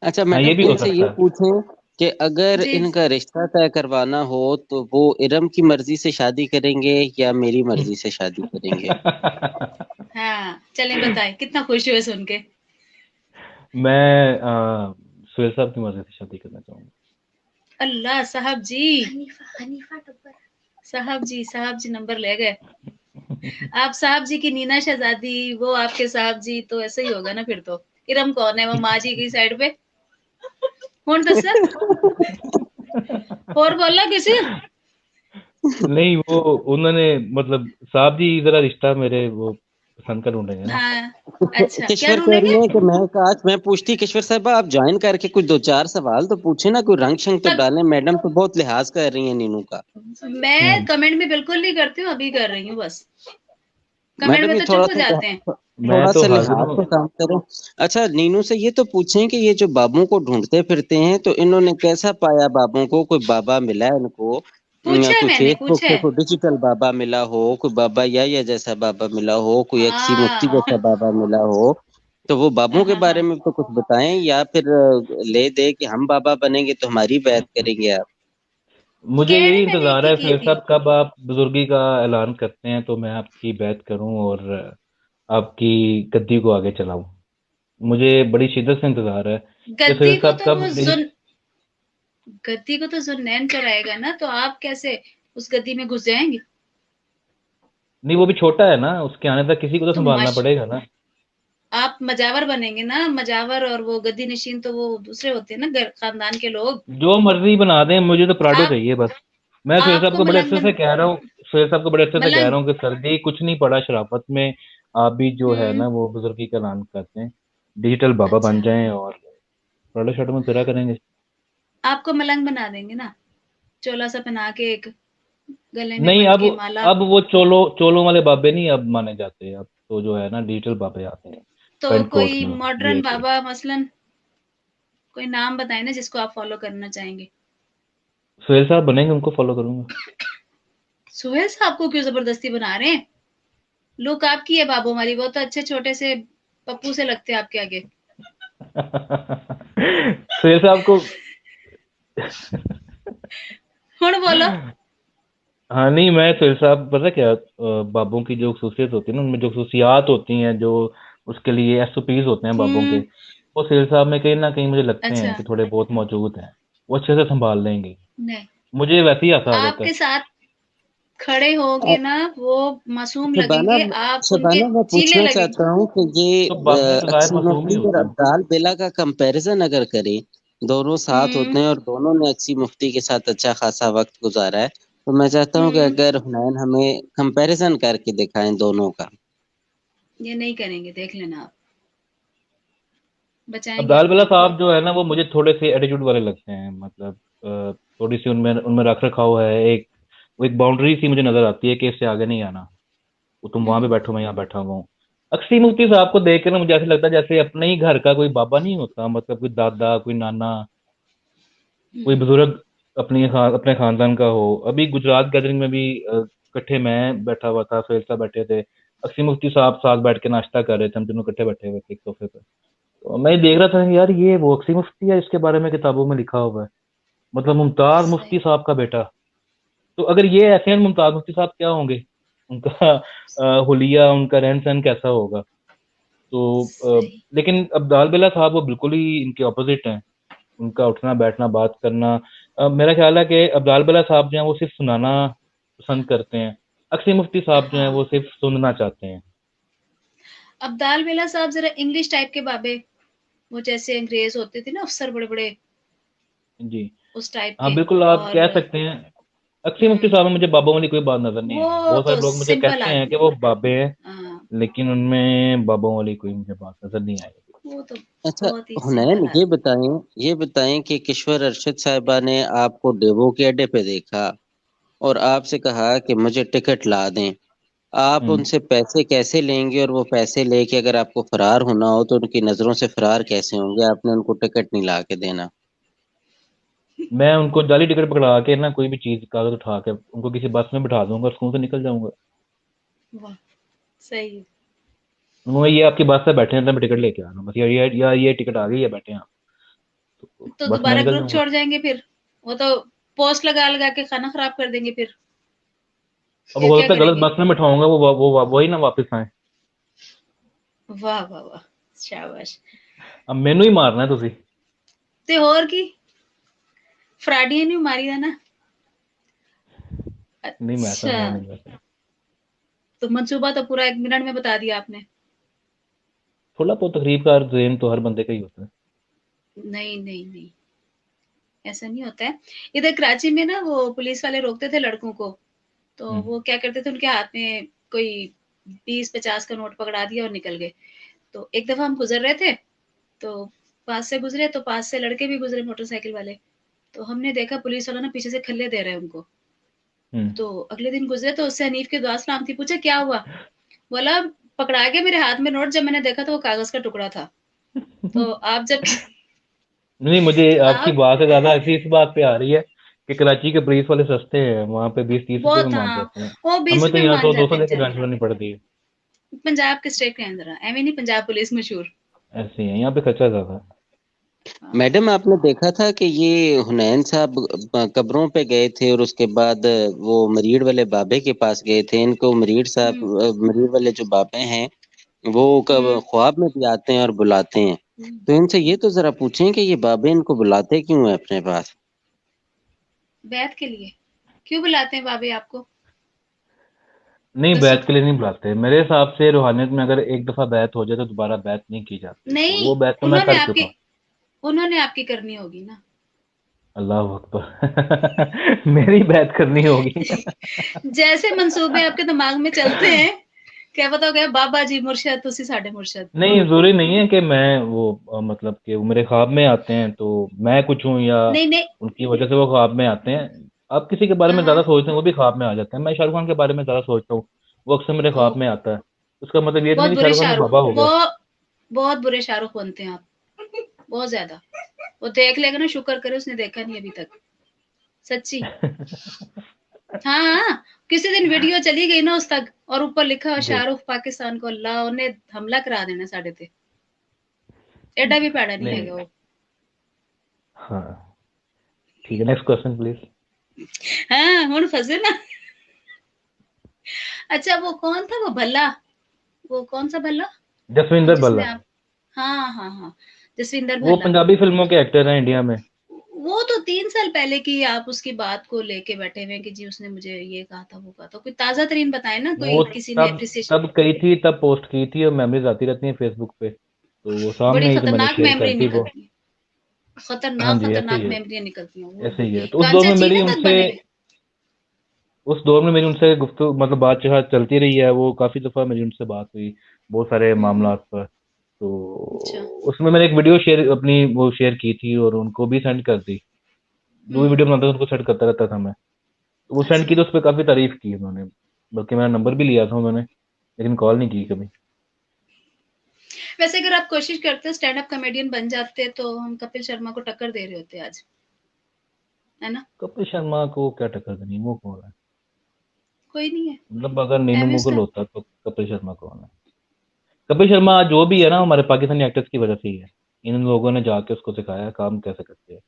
अच्छा हाँ, मैडम, ये भी हो इनसे ये सकता पूछें कि अगर जी। इनका रिश्ता तय करवाना हो तो वो इरम की मर्जी से शादी करेंगे या मेरी मर्जी से शादी करेंगे? है। हाँ, चलें बताएँ कितना खुश हुए सुन के। मैं सुहेल साहब की मर्जी से शादी करना चाहूंगा। अल्लाह साहब जी। हनीफा टब्बर। साहब जी नंबर ले गए। आप साहब जी की नीना शहजादी, वो आपके साहब जी, तो ऐसे ही होगा ना फिर तो। इरम कौन है? वो माँ जी की साइड पे। हुण दस्सा होर बोला किसी? नहीं, वो उन्होंने मतलब साहब जी जरा रिश्ता मेरे वो पसंद का ढूंढेंगे ना। हाँ, अच्छा क्या किश्वर कह रही ढूँढेंगे? है कि मैं काश मैं पूछती, किश्वर साहब आप ज्वाइन करके कुछ दो चार सवाल तो पूछे ना, कोई रंग शंग तो अब डालें। मैडम तो बहुत लिहाज कर रही है नीनू का। मैं हम्म। कमेंट में बिल्कुल नहीं करती हूँ, अभी कर रही हूँ बस। कमेंट में मैडम ये तो चुप थोड़ा हो सा जाते हैं। मैं थोड़ा तो सा हाजिर लिहाज हूँ। से काम करें। अच्छा नीनू से ये तो पूछें कि ये जो बाबू को ढूंढते फिरते हैं, तो इन्होंने कैसा पाया बाबू को? कोई बाबा मिला है इनको पूछा है, कोई मैंने फेसबुक पूछा पे है। कोई डिजिटल बाबा मिला हो, कोई बाबा या जैसा बाबा मिला हो, कोई अक्सी मुफ्ती हाँ जैसा बाबा मिला हो, तो वो बाबों हाँ के हाँ बारे हाँ। में तो कुछ बताएं, या फिर ले दे कि हम बाबा बनेंगे तो हमारी बैत करेंगे आप। मुझे कह यही रही मैंने एक इंतजार ही है की फिर थी। साहब, कब आप बुजुर्गी का ऐलान करते हैं तो मैं आपकी बैत करूं और आपकी गद्दी को आगे चलाऊं। मुझे बड़ी शिद्दत से इंतजार है कि गद्दी फिर को साहब तो कब वो गद्दी को तो जुन्नैन चलाएगा ना, तो आप कैसे उस गद्दी में घुस जाएंगे? नहीं, वो भी छोटा है ना, उसके आने तक किसी को तो तो संभालना मश पड़ेगा ना। आप मजावर बनेंगे ना, मजावर, और वो गद्दी नशीन तो वो दूसरे होते हैं ना, घर खानदान के लोग। जो मर्जी बना दें, मुझे तो पराठो आप चाहिए बस। मैं सुहेल साहब आपको को बड़े मलंग अच्छे से कह रहा हूँ, सुहेल साहब को बड़े अच्छे से कह मलंग। रहा हूँ कि सर्दी कुछ नहीं पड़ा शराफत में। आप भी जो है हम्म। ना वो बुजुर्गी का ऐलान करते हैं, डिजिटल बाबा अच्छा, बन जाएं और पराठे शराठे में फिरा करेंगे। आपको मलंग बना देंगे ना, चोला सा पहना के, एक गले में नहीं, बंध अब के माला। अब वो चोलों वाले बाबे नहीं अब माने जाते, अब तो जो है ना डिजिटल बाबे आते हैं तो पेंट कोट कोई में मॉडर्न वीआईपी। बाबा मसलन, कोई नाम बताए ना जिसको आप फॉलो करना चाहेंगे। सुहेल साहब बनेंगे, उनको फॉलो करूंगा। सुहेल साहब को क्यों जबरदस्ती बना रहे हैं? लुक आपकी है बाबू हमारी, वो तो अच्छे छोटे से पप्पू से लगते हैं आपके आगे। सुहेल साहब को हुण बोलो। हाँ, नहीं, मैं सुहेल साहब पता क्या, बाबों की जो खसूसियत होती है ना, उनमें जो खसूसियात होती हैं, जो उसके लिए एसओपीज होते हैं बाबों के, हम्म। वो सुहेल साहब में कहीं ना कहीं मुझे लगते हैं अच्छा। कि थोड़े बहुत मौजूद हैं। वो अच्छे से संभाल लेंगे। नहीं, मुझे वैसे ही ऐसा आ जाता है। आपके साथ खड़े होगे अब ना, वो मासूम शबाना लगेंगे, आप उनके शबाना मैं चीले पूछना लगेंगे। चाहता हूँ कि ये तो बाबे तो जाहिर अक्सी मासूम नहीं मुफ्ती और होते। अब्दाल बेला का कंपैरिजन अगर करें, दोनों साथ हम्म। होते हैं और दोनों ने अक्सी मुफ्ती के साथ अच्छा खासा वक्त गुजारा है, तो मैं चाहता हूँ कि हम्म। अगर हुनैन हमें कंपैरिजन करके दिखाएं दोनों का। ये नहीं करेंगे, देख लेना आप, बचाएंगे अब्दाल अपने बेला आप को। साहब जो है ना वो मुझे थोड़े से एटीट्यूड वाले लगते हैं, मतलब थोड़ी सी उनमें उनमें रख रखाव है, एक वो एक बाउंड्री सी मुझे नजर आती है कि इससे आगे नहीं आना। वो तुम वहां पे हम्म। बैठो, मैं यहाँ बैठा हुआ हूँ। अक्सी मुफ्ती साहब को देख कर ना मुझे ऐसा लगता है जैसे अपने ही घर का कोई बाबा नहीं होता, मतलब कोई दादा, कोई नाना, कोई हम्म। बुजुर्ग अपने खानदान का हो। अभी गुजरात गैदरिंग में भी इकट्ठे मैं बैठा हुआ था, सुहेल साहब बैठे थे, अक्सी मुफ्ती साहब साथ बैठ के नाश्ता कर रहे थे, हम दोनों इकट्ठे बैठे हुए थे एक सोफे पे। तो मैं देख रहा था कि यार ये वो अक्सी मुफ्ती है, इसके बारे में किताबों में लिखा हुआ है, मतलब मुमताज मुफ्ती सही। साहब का बेटा। तो अगर ये ऐसे हैं, मुमताज मुफ्ती साहब क्या होंगे? उनका हुलिया, उनका रहन सहन कैसा होगा? तो सही। लेकिन अब्दाल बिल्ला साहब वो बिल्कुल ही इनके ऑपोजिट हैं। उनका उठना बैठना, बात करना, मेरा ख्याल है कि अब्दाल बिल्ला साहब जो हैं वो सिर्फ सुनाना पसंद करते हैं, अक्सी मुफ्ती साहब जो हैं वो हाँ, सिर्फ सुनना चाहते हैं। अब्दाल बेला साहब जरा इंग्लिश टाइप के बाबे, वो जैसे अंग्रेज होते थे ना अफसर बड़े बड़े, जी। उस टाइप हाँ, के। बिल्कुल आप और कह सकते हैं। अक्सी मुफ्ती हम्म, साहब में मुझे बाबों वाली कोई बात नजर नहीं आई। वो बहुत सारे तो लोग मुझे सिंपल कहते हैं कि आदमी। वो बाबे हैं, हाँ, लेकिन उनमें बाबों वाली कोई मुझे बात नजर नहीं आई। वो तो अच्छा बहुत ही हुनैन, सिंपल आदमी। ये बताएं कि किश्वर अरशद साहिबा ने आपको डेवो के अड्डे पे देखा और आपसे कहा कि मुझे टिकट ला दें, आप हम्म। उनसे पैसे कैसे लेंगे? और वो पैसे लेके अगर आपको फरार होना हो तो उनकी नजरों से फरार कैसे होंगे? आपने उनको टिकट नहीं ला के देना। मैं उनको जाली टिकट पकड़ा के ना, कोई भी चीज कागज उठा के उनको किसी बस में बिठा दूंगा, स्कूल से निकल जाऊंगा। वाह, सही है। उन्होंने ये आपकी बस से बैठे हैं तो मैं टिकट लेके आ रहा हूँ बस, ये टिकट आ गई है, बैठे हैं आप। तो तो बस मैं दोबारा निकल ग्रुप जाऊंगा। छोड़ जाएंगे फिर, वो तो पोस्ट लगा लगा के खाना खराब कर देंगे फिर, अब या हो क्या सकता है गलत करेंगे? बस में बिठाऊंगा, वही ना वापस आए। वाह वाह वाह, शाबाश। अब मैनू ही मारना है तुसी। ते होर की, फ्राडिया ने मारी था ना। नहीं, मैं ऐसा अच्छा, मैं नहीं वैसा। तो मंसूबा तो पूरा 1 मिनट में बता दिया आपने। थोड़ा बहुत तकरीब का ज़हन तो हर बंदे का ही होता है। नहीं नहीं नहीं, ऐसा नहीं होता है। इधर कराची में ना वो पुलिस वाले रोकते थे लड़कों को, तो हम्म। वो क्या करते थे, उनके हाथ में कोई 20-50 का नोट पकड़ा दिया और निकल गए। तो एक दफा हम गुजर रहे थे, तो पास से गुजरे, तो पास से लड़के भी गुजरे मोटरसाइकिल वाले, तो हमने देखा पुलिस वाला ना पीछे से खल्ले दे रहा है उनको। हम्म। तो अगले दिन गुजरे तो उससे हनीफ की दुआ सलाम थी, पूछा क्या हुआ? बोला पकड़ा के मेरे हाथ में नोट, जब मैंने देखा तो वो कागज का टुकड़ा था। तो आप जब नहीं, मुझे आपकी आप बात से ज्यादा हंसी इस बात पे आ रही है कि कराची के पुलिस वाले सस्ते हैं, वहाँ पे 20-30 रुपए बहुत, में मान हाँ जाते हैं। वो 20 हमें तो रुपए यहाँ मान 100-200 जाते लेके जान बेचारे। छुड़ानी पड़ती है। पंजाब के स्टेट के अंदर एवं नहीं, पंजाब पुलिस मशहूर। ऐसे ही है, यहाँ पे खर्चा ज्यादा है। मैडम आपने देखा था कि ये हुनैन साहब कब्रों पे गए थे और उसके बाद वो मरीड़ वाले बाबे के पास गए थे। इनको मरीड़ साहब, मरीड़ वाले जो बाबे हैं वो कब ख्वाब में भी आते हैं और बुलाते हैं, तो इनसे ये तो जरा पूछें कि ये बाबे इनको बुलाते क्यों है अपने पास? बैत के लिए क्यों बुलाते हैं बाबे आपको? नहीं, दसो। बैत के लिए नहीं बुलाते मेरे हिसाब से। रूहानियत में अगर एक दफा बैत हो जाए तो दोबारा बैत नहीं की जाती, तो नहीं, वो बैत तो मैं कर चुका हूँ। उन्होंने आपकी करनी होगी ना। अल्लाह अकबर मेरी बैत करनी होगी। जैसे मंसूबे आपके दिमाग में चलते हैं, क्या पता हो गया बाबा जी मुर्शद, तुसी साडे मुर्शद। नहीं, जरूरी नहीं है कि मैं वो मतलब कि वो मेरे ख्वाब में आते हैं तो मैं कुछ हूँ, या नहीं नहीं, उनकी वजह से वो ख्वाब में आते हैं। आप किसी के बारे में ज्यादा सोचते हैं वो भी ख्वाब में आ जाते हैं। मैं शाहरुख खान के बारे में ज्यादा सोचता हूँ, वो अक्सर मेरे ख्वाब में आता है। उसका मतलब ये तो बहुत नहीं कि बुरे शाहरुख खान का शाहरुख, बाबा हो गया। बहुत बुरे शाहरुख बनते हैं आप, बहुत ज्यादा। वो देख लेगा ना, शुक्र करे उसने देखा नहीं अभी तक, सच्ची। हाँ, किसी दिन वीडियो चली गई ना उस तक और ऊपर लिखा शाहरुख पाकिस्तान को, अल्लाह उन्हें हमला करा देना साढ़े ते। एडा भी पैड़ा नहीं है वो। हाँ ठीक है, नेक्स्ट क्वेश्चन प्लीज। हाँ हुन फंसे ना। अच्छा वो कौन था वो भल्ला, वो कौन सा भल्ला जसविंदर जिसमें भल्ला। आप, हाँ हाँ हाँ, जसविंदर वो भल्ला। पंजाबी फिल्मों के एक्टर हैं इंडिया में। वो तो 3 साल पहले की आप उसकी बात को लेके बैठे हुए कि जी उसने मुझे ये कहा था वो कहा था, कोई ताजा तरीन बताए ना, कोई वो किसी ने तब एप्रिसिएशन। तब कही थी, तब पोस्ट की थी, और मेमोरीज आती रहती हैं फेसबुक पे, तो वो बड़ी सामने ही तो मैंने खतरनाक शेयर मेमोरी कर दी वो। निकलती है, हाँ खतरनाक जी, ऐसे ही खतरनाक है, मेमोरियां निकलती हैं ऐसे ही है। वो। तो उस दौर कांचा में मेरी चीना तक उनसे, बने हुए। उस दौर में मेरी उनसे गुफ्तगू मतलब बातचीत चलती रही है। वो काफी दफा मेरी उनसे बात हुई बहुत सारे मामला पर। तो अच्छा। उसमें मैंने एक वीडियो शेयर अपनी वो शेयर की थी और उनको भी सेंड कर दी। जो भी वीडियो बनाता था उनको सेंड करता रहता था मैं। तो वो सेंड की अच्छा तो उस पर काफी तारीफ की उन्होंने, बल्कि मेरा नंबर भी लिया था उन्होंने, लेकिन कॉल नहीं की कभी। वैसे अगर आप कोशिश करते स्टैंड अप कॉमेडियन बन जाते तो हम कपिल शर्मा को टक्कर दे रहे होते आज, है ना? कपिल शर्मा को क्या टक्कर देनी, वो कौन है? कोई नहीं है, मतलब अगर नीनू एमएस मुगल का। होता तो कपिल शर्मा कौन है? कपिल शर्मा जो भी है ना, हमारे पाकिस्तानी एक्टर्स की वजह से ही है। इन लोगों ने जाके उसको सिखाया काम कैसे करते हैं।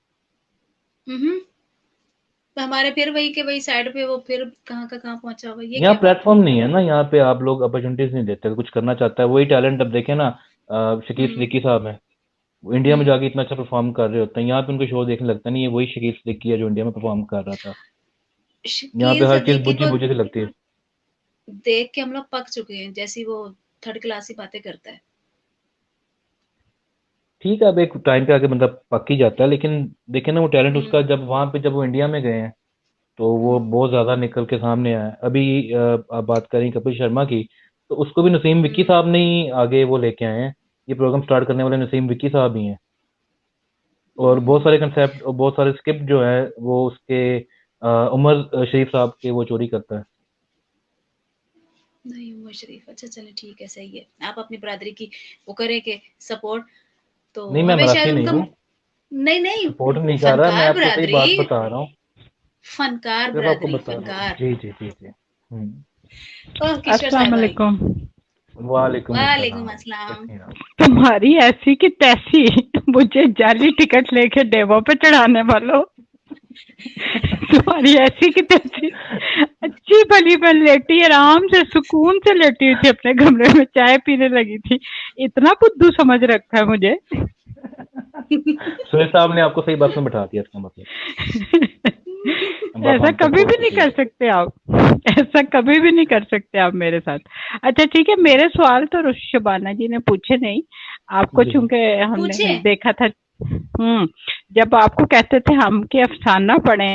तो हमारे फिर वही के वही साइड पे वो फिर कहाँ का कहाँ पहुंचा हुआ, ये यहाँ क्या बात प्लेटफॉर्म हुई? नहीं है ना, यहाँ पे आप लोग अपॉर्चुनिटीज नहीं देते। कुछ करना चाहता है वही टैलेंट, अब देखे ना शकील हम्म सिद्दीकी साहब हैं, वो इंडिया में हम्म। जाके इतना अच्छा परफॉर्म कर रहे होते हैं। यहाँ पे उनको शो देखने लगता नहीं है वही शकील सिद्दीकी है जो इंडिया में परफॉर्म कर रहा था। यहाँ शकील पे हर चीज सदीकी बुझी को बुझी सी लगती है। देख के हम लोग पक चुके हैं, जैसी वो थर्ड क्लास ही बातें करता है। ठीक है, अब एक टाइम पे आके बंदा पक ही जाता है, लेकिन देखे ना वो टैलेंट हम्म उसका, जब वहां पे जब वो इंडिया में गए हैं तो वो हम्म बहुत ज्यादा निकल के सामने आया है। अभी आप बात करें कपिल शर्मा की, तो उसको भी नसीम विक्की हम्म साहब ने ही आगे वो लेके आए हैं। ये प्रोग्राम स्टार्ट करने वाले नसीम विक्की साहब ही हैं। और बहुत हम्म। सारे कंसेप्ट और बहुत सारे स्क्रिप्ट जो है वो उसके उमर शरीफ साहब के वो चोरी करता है। नहीं उमर शरीफ, अच्छा चले ठीक है, सही है। आप अपनी बरादरी की वो करें के सपोर्ट, तो नहीं, मैं हमें शायद मराठी नहीं उनका, हूँ, नहीं नहीं, सपोर्ट नहीं कर रहा, मैं फनकार आपको सही बरादरी, बात बता रहा हूँ। फनकार सिर्फ आपको बरादरी, बता रहा हूँ। फनकार। जी जी जी जी। ओह किशोर अस्सलाम साहब आई। वालेकुम। वालेकुम वालेकुम अस्सलाम। अस्सलाम। कैसी हैं आप? तुम्हारी ऐसी की तैसी, मुझे जाली टिकट लेके डेवो पे चढ़ाने वालों। तुम्हारी ऐसी की तैसी, अच्छी भली मैं लेटी आराम से सुकून से लेटी हुई थी अपने कमरे में, चाय पीने लगी थी। इतना बुद्धू समझ रखा है मुझे। सुरेश साहब ने आपको सही बात में बैठा दिया, इसका मतलब अब आप ऐसा हम तक कभी पहुंच भी नहीं चुकी कर हैं। सकते आप, ऐसा कभी भी नहीं कर सकते आप मेरे साथ। अच्छा ठीक है, मेरे सवाल तो शबाना जी ने पूछे नहीं आपको, जी चूंकि हमने पूछे। देखा था। जब आपको कहते थे हम के अफसाना पढ़े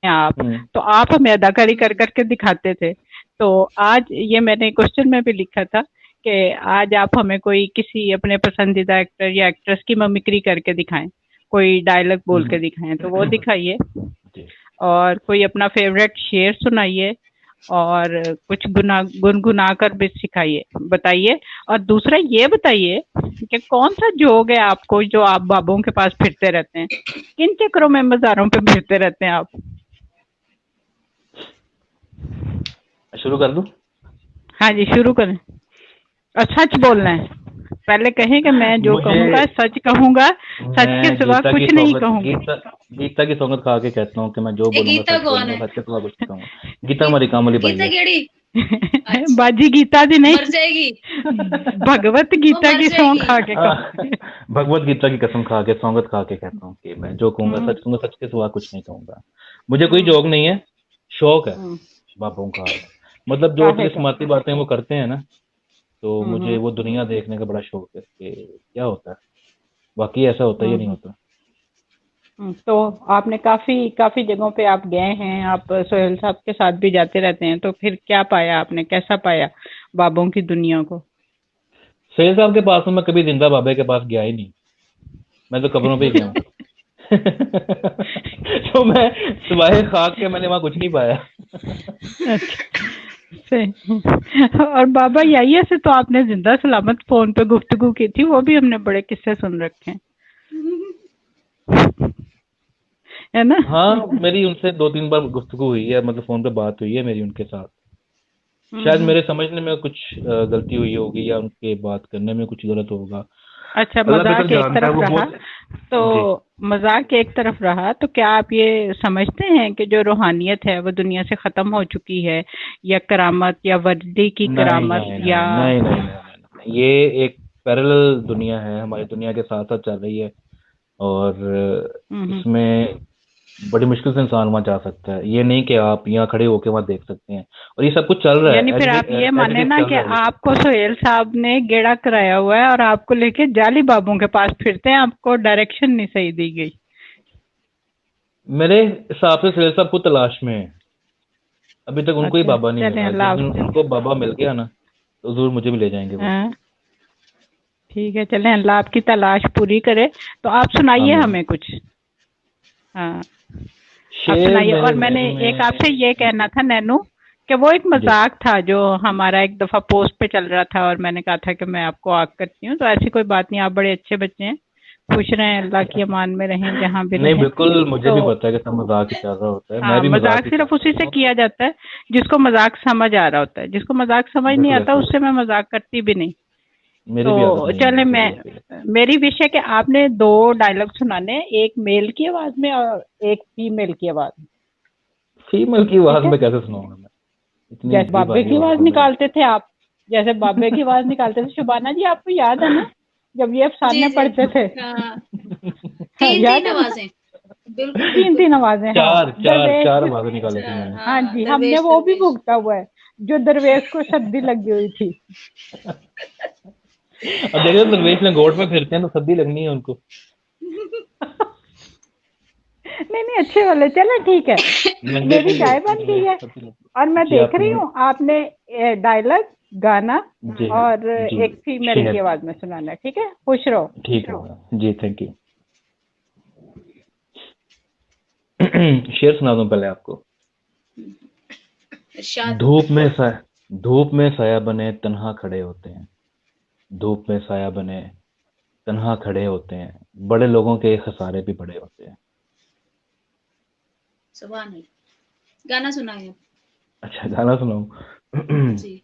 आप, तो आप हमें अदाकारी कर करके दिखाते थे। तो आज ये मैंने क्वेश्चन में भी लिखा था कि आज आप हमें कोई किसी अपने पसंदीदा एक्टर या एक्ट्रेस की मिमिक्री करके दिखाएं, कोई डायलॉग बोल के दिखाएं, तो वो दिखाइए। और कोई अपना फेवरेट शेर सुनाइए और कुछ गुनगुना कर भी सिखाइए, बताइए। और दूसरा ये बताइए कि कौन सा जोक है आपको जो आप बाबों के पास फिरते रहते हैं, किन चक्करों में मज़ारों पे फिरते रहते हैं आप? शुरू कर दूं? हाँ जी शुरू करें। और सच बोलना है, पहले कहें कि मैं जो कहूँगा सच कहूँगा, सच के सिवा कुछ नहीं कहूँगा। गीता की सौगंध खा के कहता हूँ कि मैं जो बोलूंगा गीता सच कौन बोलूंगा, है? सच के सिवा कुछ नहीं कहूंगा। गीता हमारी कामली भाई गीता है। केड़ी? अच्छा, बाजी गीता दी नहीं, मर जाएगी। भगवत गीता मर की सौंग खा के भगवत गीता की कसम खा के सौगंध खा के कहता हूँ कि मैं जो कहूंगा सच कहूंगा, सच के सिवा कुछ नहीं कहूंगा। मुझे कोई जोक नहीं है, शौक है बापों का। मतलब जो तिलिस्माती बातें वो करते हैं ना, तो मुझे वो दुनिया देखने का बड़ा शौक है कि क्या होता है, बाकी ऐसा होता है या नहीं होता। तो आपने काफी जगहों पे आप गए हैं, आप सोहेल साहब के साथ भी जाते रहते हैं, तो फिर क्या पाया आपने, कैसा पाया बाबों की दुनिया को? सोहेल साहब के पास मैं कभी जिंदा बाबे के पास गया ही नहीं, मैं तो कब्रों पे ही गया हूँ। तो मैं सिवाय खाक के मैंने वहां कुछ नहीं पाया। अच्छा। और बाबा याया से तो आपने जिंदा सलामत फोन पे गुफ्तगू की थी, वो भी हमने बड़े किस्से सुन रखे हैं, है ना? हाँ, मेरी उनसे 2-3 बार गुफ्तगू हुई है, मतलब फोन पे बात हुई है मेरी उनके साथ। शायद मेरे समझने में कुछ गलती हुई होगी या उनके बात करने में कुछ गलत होगा। अच्छा, मजाक एक तरफ रहा तो मजाक एक तरफ रहा तो क्या आप ये समझते हैं कि जो रूहानियत है वो दुनिया से खत्म हो चुकी है, या करामत या वली की करामत? या नहीं, ये एक पैरेलल दुनिया है, हमारी दुनिया के साथ साथ चल रही है, और इसमें बड़ी मुश्किल से इंसान वहां जा सकता है। ये नहीं कि आप यहाँ खड़े होकर वहां देख सकते हैं, और ये सब कुछ चल रहा है। यानी फिर आप ये माने ना कि आपको सोहेल साहब ने गेड़ा कराया हुआ है और आपको लेके जाली बाबों के पास फिरते हैं, आपको डायरेक्शन नहीं सही दी गई। मेरे हिसाब से सोहेल साहब को तलाश में है, अभी तक उनको ही बाबा नहीं मिला। जिस दिन उनको बाबा मिल गया ना तो जरूर मुझे भी ले जाएंगे वो। ठीक है, चलें, अल्लाह आपकी तलाश पूरी करे। तो आप सुनाइए हमें कुछ। हाँ, आप सुनाइए। और मैंने एक आपसे ये कहना था नैनू कि वो एक मजाक था जो हमारा एक दफा पोस्ट पे चल रहा था, और मैंने कहा था कि मैं आपको आग करती हूँ, तो ऐसी कोई बात नहीं, आप बड़े अच्छे बच्चे हैं, खुश रहें, अल्लाह की अमान में रहें जहाँ भी नहीं, बिल्कुल मुझे भी पता है कि सब मजाक ही चल रहा होता है। मैं भी मजाक सिर्फ उसी से किया जाता है जिसको मजाक समझ आ रहा होता है, जिसको मजाक समझ नहीं आता उससे मैं मजाक करती भी नहीं। तो चले, मेरी विश है कि आपने 2 डायलॉग सुनाने, एक मेल की आवाज में और एक फीमेल की आवाज में। फीमेल की आवाज में कैसे सुनाऊंगा मैं? जैसे बाबे की आवाज निकालते थे आप, जैसे बाबे की आवाज निकालते थे। शुबाना जी, आपको याद है ना जब ये अफसाने पढ़ते थे? 3 आवाजें, बिल्कुल 3 आवाजें, चार आवाजें निकाली थी मैंने। हाँ जी, हमने वो भी भुगता हुआ है जो दरवेश को सद्दी लगी हुई थी। अब देखो दरवेश लंगोट में फिरते हैं तो सद्दी लगनी है उनको। नहीं अच्छे वाले। चलो ठीक है, मेरी चाय बन गई है और मैं देख रही हूँ आपने डायलॉग, गाना और एक फीमेल की आवाज में सुनाना है। ठीक है, खुश रहो। ठीक है जी, थैंक यू। शेर सुना दूं पहले आपको। धूप में साया बने तन्हा खड़े होते हैं, धूप में साया बने तन्हा खड़े होते हैं, बड़े लोगों के खसारे भी बड़े होते हैं। सुभान अल्लाह। गाना सुनाइए। अच्छा, गाना सुनाऊं? जी,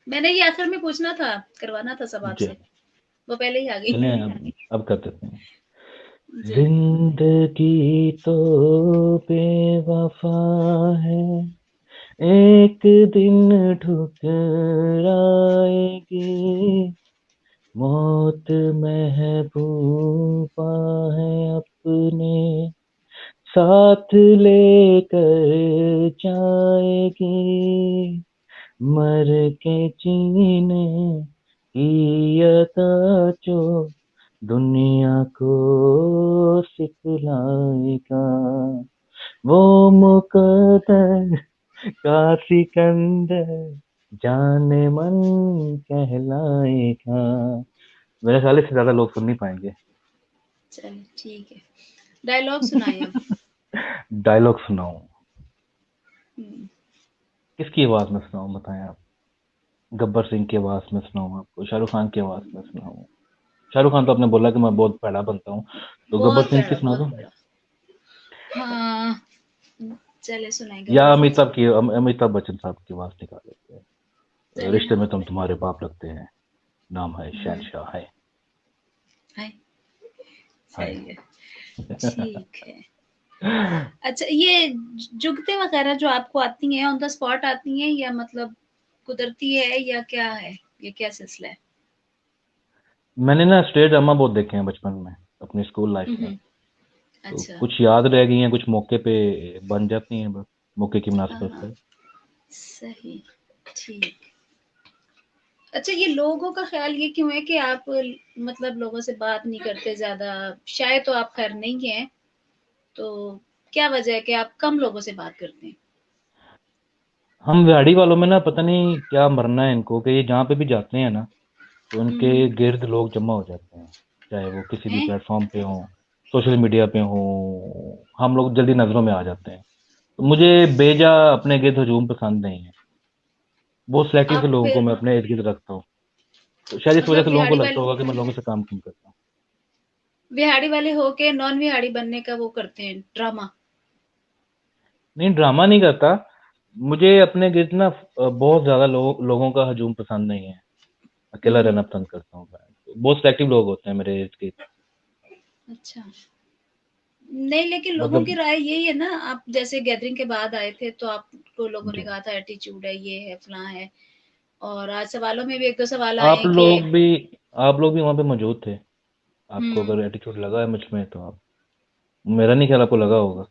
मैंने ये आखिर में पूछना था, करवाना था सब आपसे, वो पहले ही आ गई। चलिए अब कर देते हैं। जिंदगी तो बेवफा है, एक दिन ठुकराएगी, मौत महबूबा है अपने साथ लेकर जाएगी, मर के जीने की अता जो दुनिया को सिखलाएगा, वो मुकद्दर का सिकंदर जाने मन कहलाएगा। मेरे ख्याल से ज्यादा लोग सुन नहीं पाएंगे। चलिए ठीक है, डायलॉग सुनाइए। डायलॉग सुनाऊं? किसकी आवाज में सुनाऊं बताएं आप? गब्बर सिंह की आवाज में सुनाऊं आपको? शाहरुख खान की आवाज में सुनाऊं? शाहरुख खान तो आपने बोला कि मैं बहुत पैड़ा बनता हूँ, तो गब्बर सिंह की सुना दूं? हाँ, चले सुनाएंगे। या अमिताभ बच्चन साहब की आवाज निकाल लेते हैं। रिश्ते में तुम तुम्हारे बाप लगते हैं, नाम है शहनशाह है। सही है, ठीक है। अच्छा, ये जुगते वगैरह जो आपको आती हैं, ऑन द स्पॉट आती हैं या मतलब कुदरती है या क्या है, ये क्या सिलसिला है? मैंने ना स्टेज ड्रामा बहुत देखे हैं बचपन में, अपनी स्कूल लाइफ में। तो अच्छा, कुछ याद रह गई हैं, कुछ मौके पे बन जाती हैं, बस मौके की मुनासिबत से। सही, ठीक। अच्छा, ये लोगों का ख्याल ये क्यों है कि आप मतलब लोगों से बात नहीं करते ज्यादा? शायद तो आप खैर नहीं हैं, तो क्या वजह है कि आप कम लोगों से बात करते हैं? हम व्याड़ी वालों में ना पता नहीं क्या मरना है इनको, कि ये जहाँ पे भी जाते हैं ना तो उनके गिर्द लोग जमा हो जाते हैं, चाहे वो किसी भी प्लेटफॉर्म पे हो, सोशल मीडिया पे हो, हम लोग जल्दी नजरों में आ जाते हैं। तो मुझे बेजा अपने गिर्द हजूम पसंद नहीं है। बहुत सिलेक्टिव से आप लोगों को फिर मैं अपने इर्द गिर्द रखता हूँ। तो शायद इस वजह मतलब से लोगों को लगता होगा कि मैं लोगों से काम कम करता हूँ। बिहाड़ी वाले होके नॉन बिहाड़ी बनने का वो करते हैं ड्रामा? नहीं, ड्रामा नहीं करता। मुझे अपने गिर्द ना बहुत ज्यादा लोगों का हजूम पसंद नहीं है। अकेला रहना पसंद करता हूँ मैं। तो बहुत सिलेक्टिव लोग होते हैं मेरे इर्द गिर्द। अच्छा, नहीं लेकिन लोगों की मतलब राय यही है ना, आप जैसे गैदरिंग के बाद आए थे तो आपको लोगों ने कहा था एटीट्यूड है, ये है, फलां है, और आज सवालों में भी एक दो सवाल आए आप हैं कि लोग भी आप लोग भी वहां पे मौजूद थे। आपको हम्म, अगर एटीट्यूड लगा है मुझ में तो आप, मेरा नहीं ख्याल आपको लगा होगा।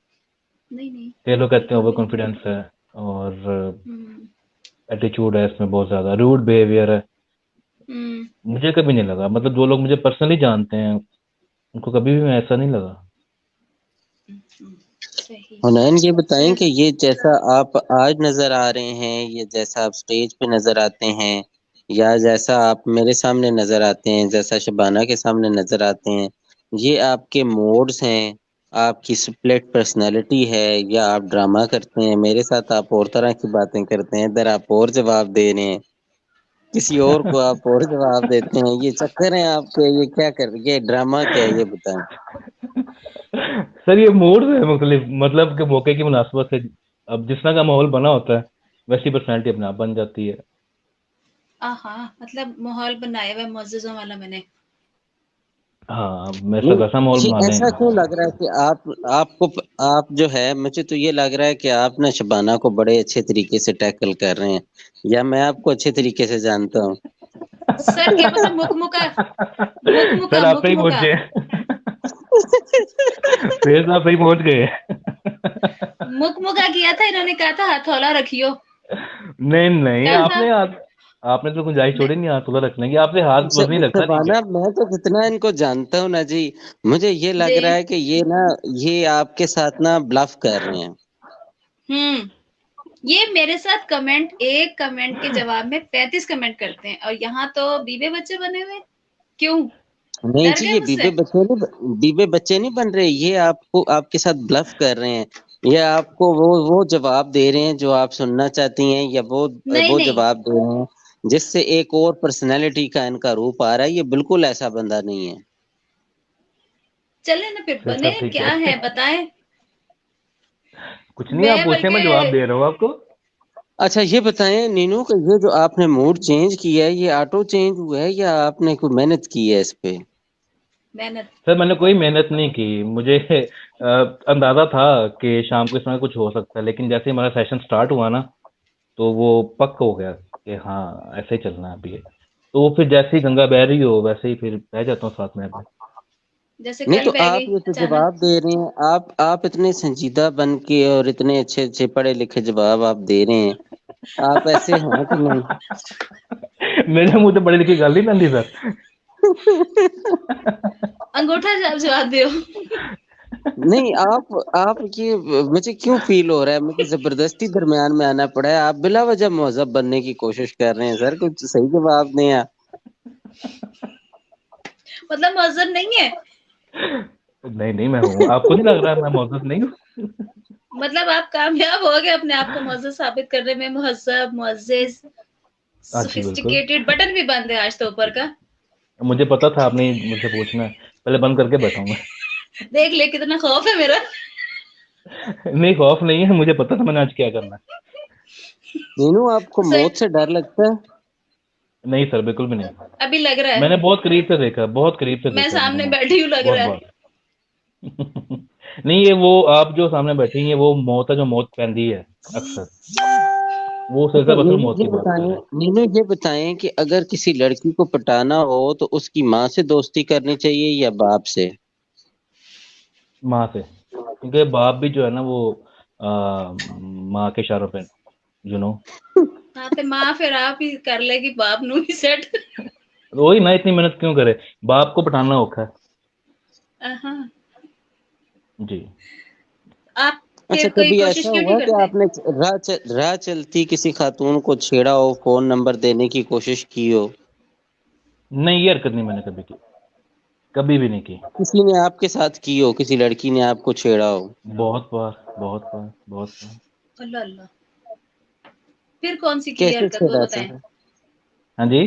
नहीं नहीं, कई लोग कहते हैं बिल्कुल ओवर भी नहीं। कॉन्फिडेंस है और हम्म एटीट्यूड है इसमें, बहुत ज्यादा रूड बिहेवियर है। हम्म मुझे कभी नहीं लगा, मतलब जो लोग मुझे पर्सनली जानते हैं उनको कभी भी मैं ऐसा नहीं लगा। सही। हुनैन, ये बताएं खैर, कि ये जैसा आप आज नजर आ रहे हैं, ये जैसा आप स्टेज पे नजर आते हैं, या जैसा आप मेरे सामने नजर आते हैं, जैसा शबाना के सामने नजर आते हैं, ये आपके मोड्स हैं, आपकी स्प्लिट पर्सनैलिटी है, या आप ड्रामा करते हैं? मेरे साथ आप और तरह की बातें करते हैं, इधर आप और जवाब दे रहे हैं, किसी और को आप और जवाब देते हैं, ये चक्कर है आपके? ये क्या कर, ये ड्रामा क्या है, ये बताएं। सर ये मूड है मुख्तलिफ, मतलब कि मौके की मुनासिबत से अब जिस तरह का माहौल बना होता है वैसी पर्सनैलिटी अपने आप बन जाती है। आहा, मतलब माहौल बनाया हुआ है मुअज़्ज़ज़ों वाला मैंने। हाँ, मेरे साथ नहीं, वैसा माहौल ये बना लें। ऐसा क्यों लग रहा है कि आप जो है, मुझे तो ये लग रहा है कि आप ना शबाना को बड़े अच्छे तरीके से टैकल कर रहे हैं, या मैं आपको अच्छे तरीके से जानता हूँ। सर क्या पता मुकमुका सर आप सही मुकमुका पहुंचे। फेस आप सही पहुंच गए। मुकमुका किया था, इन्होंने कहा था हथौला रखियो। नहीं नहीं, क्या था? आपने तो गुंजाइश छोड़ी नहीं हाथ खुला रखने की। आपसे हाथ बस नहीं लगता नीचे। शबाना, मैं तो कितना इनको जानता हूँ ना जी, मुझे ये लग जी। रहा है कि ये आपके साथ ना ब्लफ कर रहे हैं। ये मेरे साथ एक कमेंट के जवाब में 35 कमेंट करते हैं, और यहाँ तो बीबे बच्चे बने हुए। क्यों? नहीं डर जी, गए ये मुझसे? बीबे बच्चे नहीं बन रहे, ये आपके साथ ब्लफ कर रहे हैं। ये आपको वो जवाब दे रहे हैं जो आप सुनना चाहती हैं, या नहीं वो नहीं, जवाब दे रहे हैं जिससे एक और पर्सनैलिटी का इनका रूप आ रहा है। ये बिल्कुल ऐसा बंदा नहीं है। चले ना फिर फिर बने, सब ठीक क्या है। है बताएं। कुछ नहीं, आप मैं पूछे, बल्कि मैं जवाब दे रहा हूँ आपको। अच्छा, ये बताएं नीनू कि ये जो आपने मूड चेंज किया है, ये ऑटो चेंज हुआ है या आपने कोई मेहनत की है इस पे? मेहनत। सर मैंने कोई मेहनत नहीं की। मुझे अंदाजा था कि शाम को इस समय कुछ हो सकता है, लेकिन जैसे ही हमारा सेशन स्टार्ट हुआ ना तो वो पक हो गया कि हाँ ऐसे ही चलना है अभी ये। तो वो फिर जैसे ही गंगा बह रही हो वैसे ही फिर बह जाता हूँ साथ में अपने। जैसे नहीं, कल तो बह आप गई ये तो अचानक। जवाब दे रहे हैं, आप इतने संजीदा बन के और इतने अच्छे अच्छे पढ़े लिखे जवाब आप दे रहे हैं, आप ऐसे हैं कि नहीं? मेरे मुंह से बड़ी लिखी गल नहीं बनती सर। अंगूठा छाप जवाब दियो। नहीं, आप ये मुझे क्यों फील हो रहा है, मुझे जबरदस्ती दरमियान में आना पड़ा है, आप बिला वजह मुहज़्ज़ब बनने की कोशिश कर रहे हैं सर, कुछ सही जवाब दें आप। मतलब मुअज्जम नहीं है? नहीं नहीं, मैं हूँ। आपको नहीं लग रहा है मैं मौजूद नहीं हूँ? मतलब आप कामयाब हो गए अपने आप को मुअज्जज साबित करने में, मुहज्जब, मुअज्जिज, हाँ जी बिल्कुल। सोफिस्टिकेटेड। बटन भी बंद है आज तो ऊपर का। मुझे पता था आपने मुझसे पूछना है, पहले बंद करके बैठा हूँ मैं। देख ले कितना खौफ है मेरा। नहीं, खौफ नहीं है, मुझे पता था मैंने आज क्या करना है। मीनू, आपको सर मौत से डर लगता है? नहीं सर, बिल्कुल भी नहीं। अभी लग रहा है, मैंने बहुत करीब से देखा, बहुत करीब से मैं देखा मैंने सामने मौत बैठी हूँ, लग बहुत रहा है। बार। नहीं, ये वो आप जो सामने बैठी हैं, वो मौत है जो मौत पैंदी है अक्सर, वो अच्छा, सिर्फ असल मौत की बात कर रहे हैं। मीनू ये बताएं कि अगर किसी लड़की को पटाना हो तो उसकी माँ से दोस्ती करनी चाहिए या बाप से? माँ से, क्योंकि बाप भी जो है ना वो माँ के इशारों पे, यू नो। हाँ तो माँ फिर आप ही कर लेगी बाप नू ही सेट। वही ना, इतनी मेहनत क्यों करे, बाप को पठाना औखा है। हाँ, जी। आप अच्छा, फिर कोई कभी कोशिश ऐसा क्यों नहीं हुआ कि करते? आपने राह चलती किसी खातून को छेड़ा हो, फोन नंबर देने की कोशिश की हो? नहीं, ये हरकत नहीं मैंने कभी की, कभी भी नहीं की। किसी ने आपके साथ की हो, किसी लड़की ने आपको छेड़ा हो? बहुत बार, बहुत बार, बहुत बार। अल्लाह अल्लाह, फिर कौन सी की है कैसे हरकत, वो छेड़ा बताएं। सर? हाँ जी,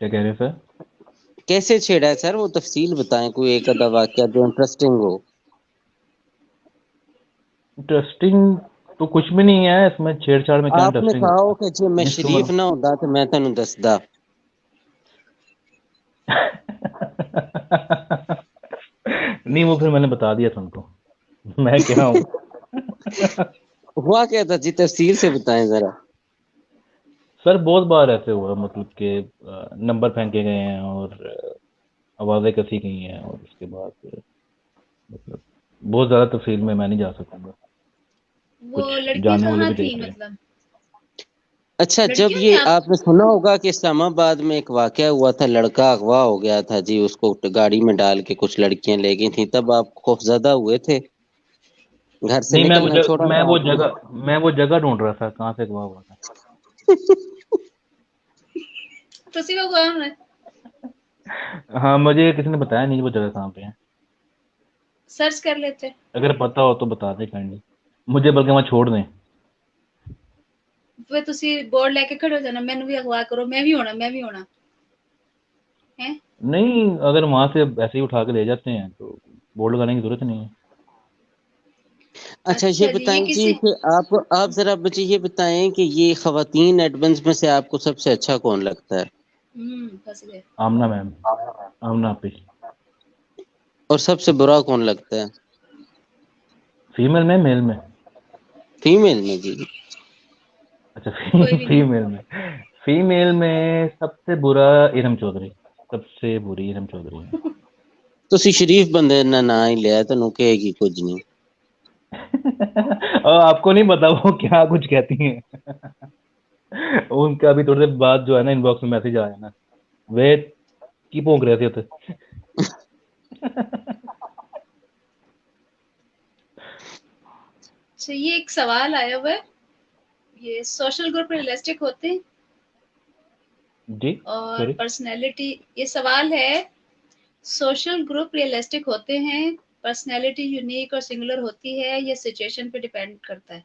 क्या कह रहे हैं सर? कैसे छेड़ा है सर, वो तफसील बताएं, कोई एक आधा वाकया जो इंटरेस्टिंग हो। इंटरेस्टिंग तो कुछ भी नहीं है इसमें, छेड़छाड़ में क्या आपने इंटरेस्टिंग कहा होता हो कि जे मैं है, शरीफ ना होता तो मैं तेन दसदा। नहीं, वो फिर मैंने बता दिया तुमको, मैं क्या हूँ। हुआ क्या था जी, तफसील से बताएं जरा। सर बहुत बार ऐसे हुआ, मतलब कि नंबर फेंके गए हैं और आवाज़ें कसी गई हैं, और उसके बाद मतलब बहुत ज़्यादा तफसील में मैं नहीं जा सकूंगा, वो कुछ लड़कियां जानने वाले कहाँ भी थी देख रहे हैं। मतलब? अच्छा, जब लड़कियां ये ही आप? आपने सुना होगा कि इस्लामाबाद में एक वाकया हुआ था, लड़का अगवा हो गया था जी, उसको गाड़ी में डाल के कुछ लड़कियां ले गई थी, तब आप खौफजदा हुए थे? घर से नहीं, निकलना छोड़ा था आपने? मैं वो जगह ढूंढ रहा था कहाँ से गवाह हुआ था। तो सी वो कौन है? हाँ, मुझे किसी ने बताया नहीं वो जगह कहाँ पे है। सर्च कर लेते। अगर पता हो तो बता दें काइंडली, मुझे बल्कि वहाँ छोड़ दें। वे तुसी बोर्ड लेके खड़े हो जाना, मैंने भी अगवा करो, मैं भी होना, मैं भी होना है। नहीं, अगर वहां से ऐसे ही उठा के ले जाते हैं तो बोर्ड लगाने की जरूरत नहीं है। अच्छा, ये अच्छा जी, ये बताएं जी किसी कि आप जरा मुझे ये बताएं कि ये खवातीन एडमिन्स में से आपको सबसे अच्छा कौन लगता है? फंस गए। आमना मैम, आमना आपी। और सबसे बुरा कौन लगता है? फीमेल में, मेल में? फीमेल में जी। अच्छा, कोई भी नहीं। फीमेल में, फीमेल में सबसे बुरा इरम चौधरी, सबसे बुरी इरम चौधरी है। तुसी शरीफ बंदे ने ना ही लिया तो कहेगी कुछ नहीं। और आपको नहीं पता वो क्या कुछ कहती हैं। उनका अभी थोड़ी देर बाद जो है ना इनबॉक्स में मैसेज आया ना, वे की भौंक रहे थे उते। अच्छा, ये एक सवाल आया हुआ है, ये सोशल ग्रुप रियलिस्टिक होते हैं जी, और सॉरी। पर्सनैलिटी, ये सवाल है, सोशल ग्रुप रियलिस्टिक होते हैं, पर्सनैलिटी यूनिक और सिंगुलर होती है, ये सिचुएशन पे डिपेंड करता है?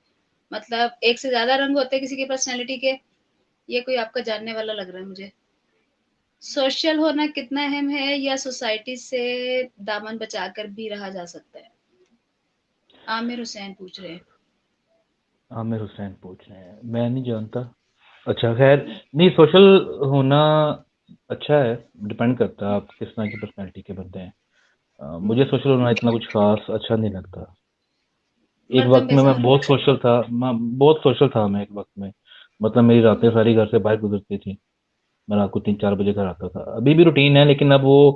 मतलब एक से ज्यादा रंग होते हैं किसी की पर्सनैलिटी के? ये कोई आपका जानने वाला लग रहा है मुझे। सोशल होना कितना अहम है, या सोसाइटी से दामन बचाकर भी रहा जा सकता है? आमिर हुसैन पूछ रहे हैं। आमिर हुसैन पूछ रहे हैं, मैं नहीं जानता। अच्छा, खैर, नहीं, सोशल होना अच्छा है, डिपेंड करता है आप किस तरह की पर्सनैलिटी के बंदे हैं। मुझे सोशल होना इतना कुछ खास अच्छा नहीं लगता। एक मर्दम वक्त में मैं बेजार। बहुत सोशल था मैं एक वक्त में, मतलब मेरी रातें सारी घर से बाहर गुजरती थी। मैं रात को 3-4 बजे घर आता था, अभी भी रूटीन है, लेकिन अब वो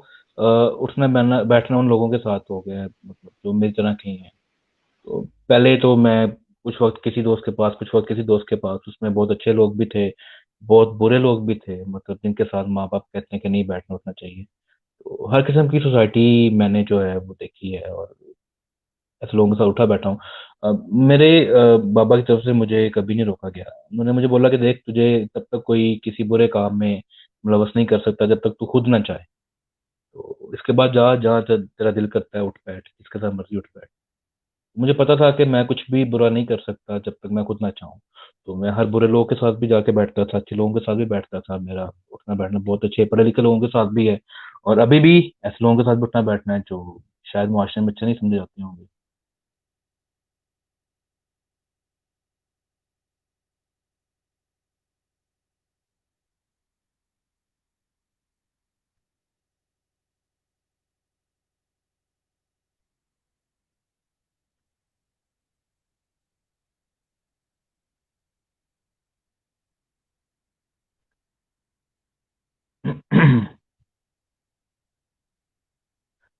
उठना बैठना उन लोगों के साथ हो गया है, मतलब जो मेरी तरह के ही हैं। तो पहले तो मैं कुछ वक्त किसी दोस्त के पास, कुछ वक्त किसी दोस्त के पास, उसमें बहुत अच्छे लोग भी थे, बहुत बुरे लोग भी थे, मतलब जिनके साथ माँ बाप कहते हैं कि नहीं बैठना उठना चाहिए। तो हर किस्म की सोसाइटी मैंने जो है वो देखी है, और ऐसे लोगों के साथ उठा बैठा हूँ। मेरे बाबा की तरफ से मुझे कभी नहीं रोका गया। उन्होंने मुझे बोला कि देख, तुझे तब तक कोई किसी बुरे काम में मुलवस नहीं कर सकता जब तक तू खुद ना चाहे। तो इसके बाद जहाँ जहाँ तेरा दिल करता है उठ बैठ, जिसके साथ मर्जी उठ बैठ। मुझे पता था कि मैं कुछ भी बुरा नहीं कर सकता जब तक मैं खुद ना चाहूँ। तो मैं हर बुरे लोगों के साथ भी जाके बैठता था, अच्छे लोगों के साथ भी बैठता था। मेरा उठना बैठना बहुत अच्छे पढ़े लिखे लोगों के साथ भी है, और अभी भी ऐसे लोगों के साथ भी उठना बैठना है जो शायद मुआशरे में अच्छे नहीं समझे जाते होंगे।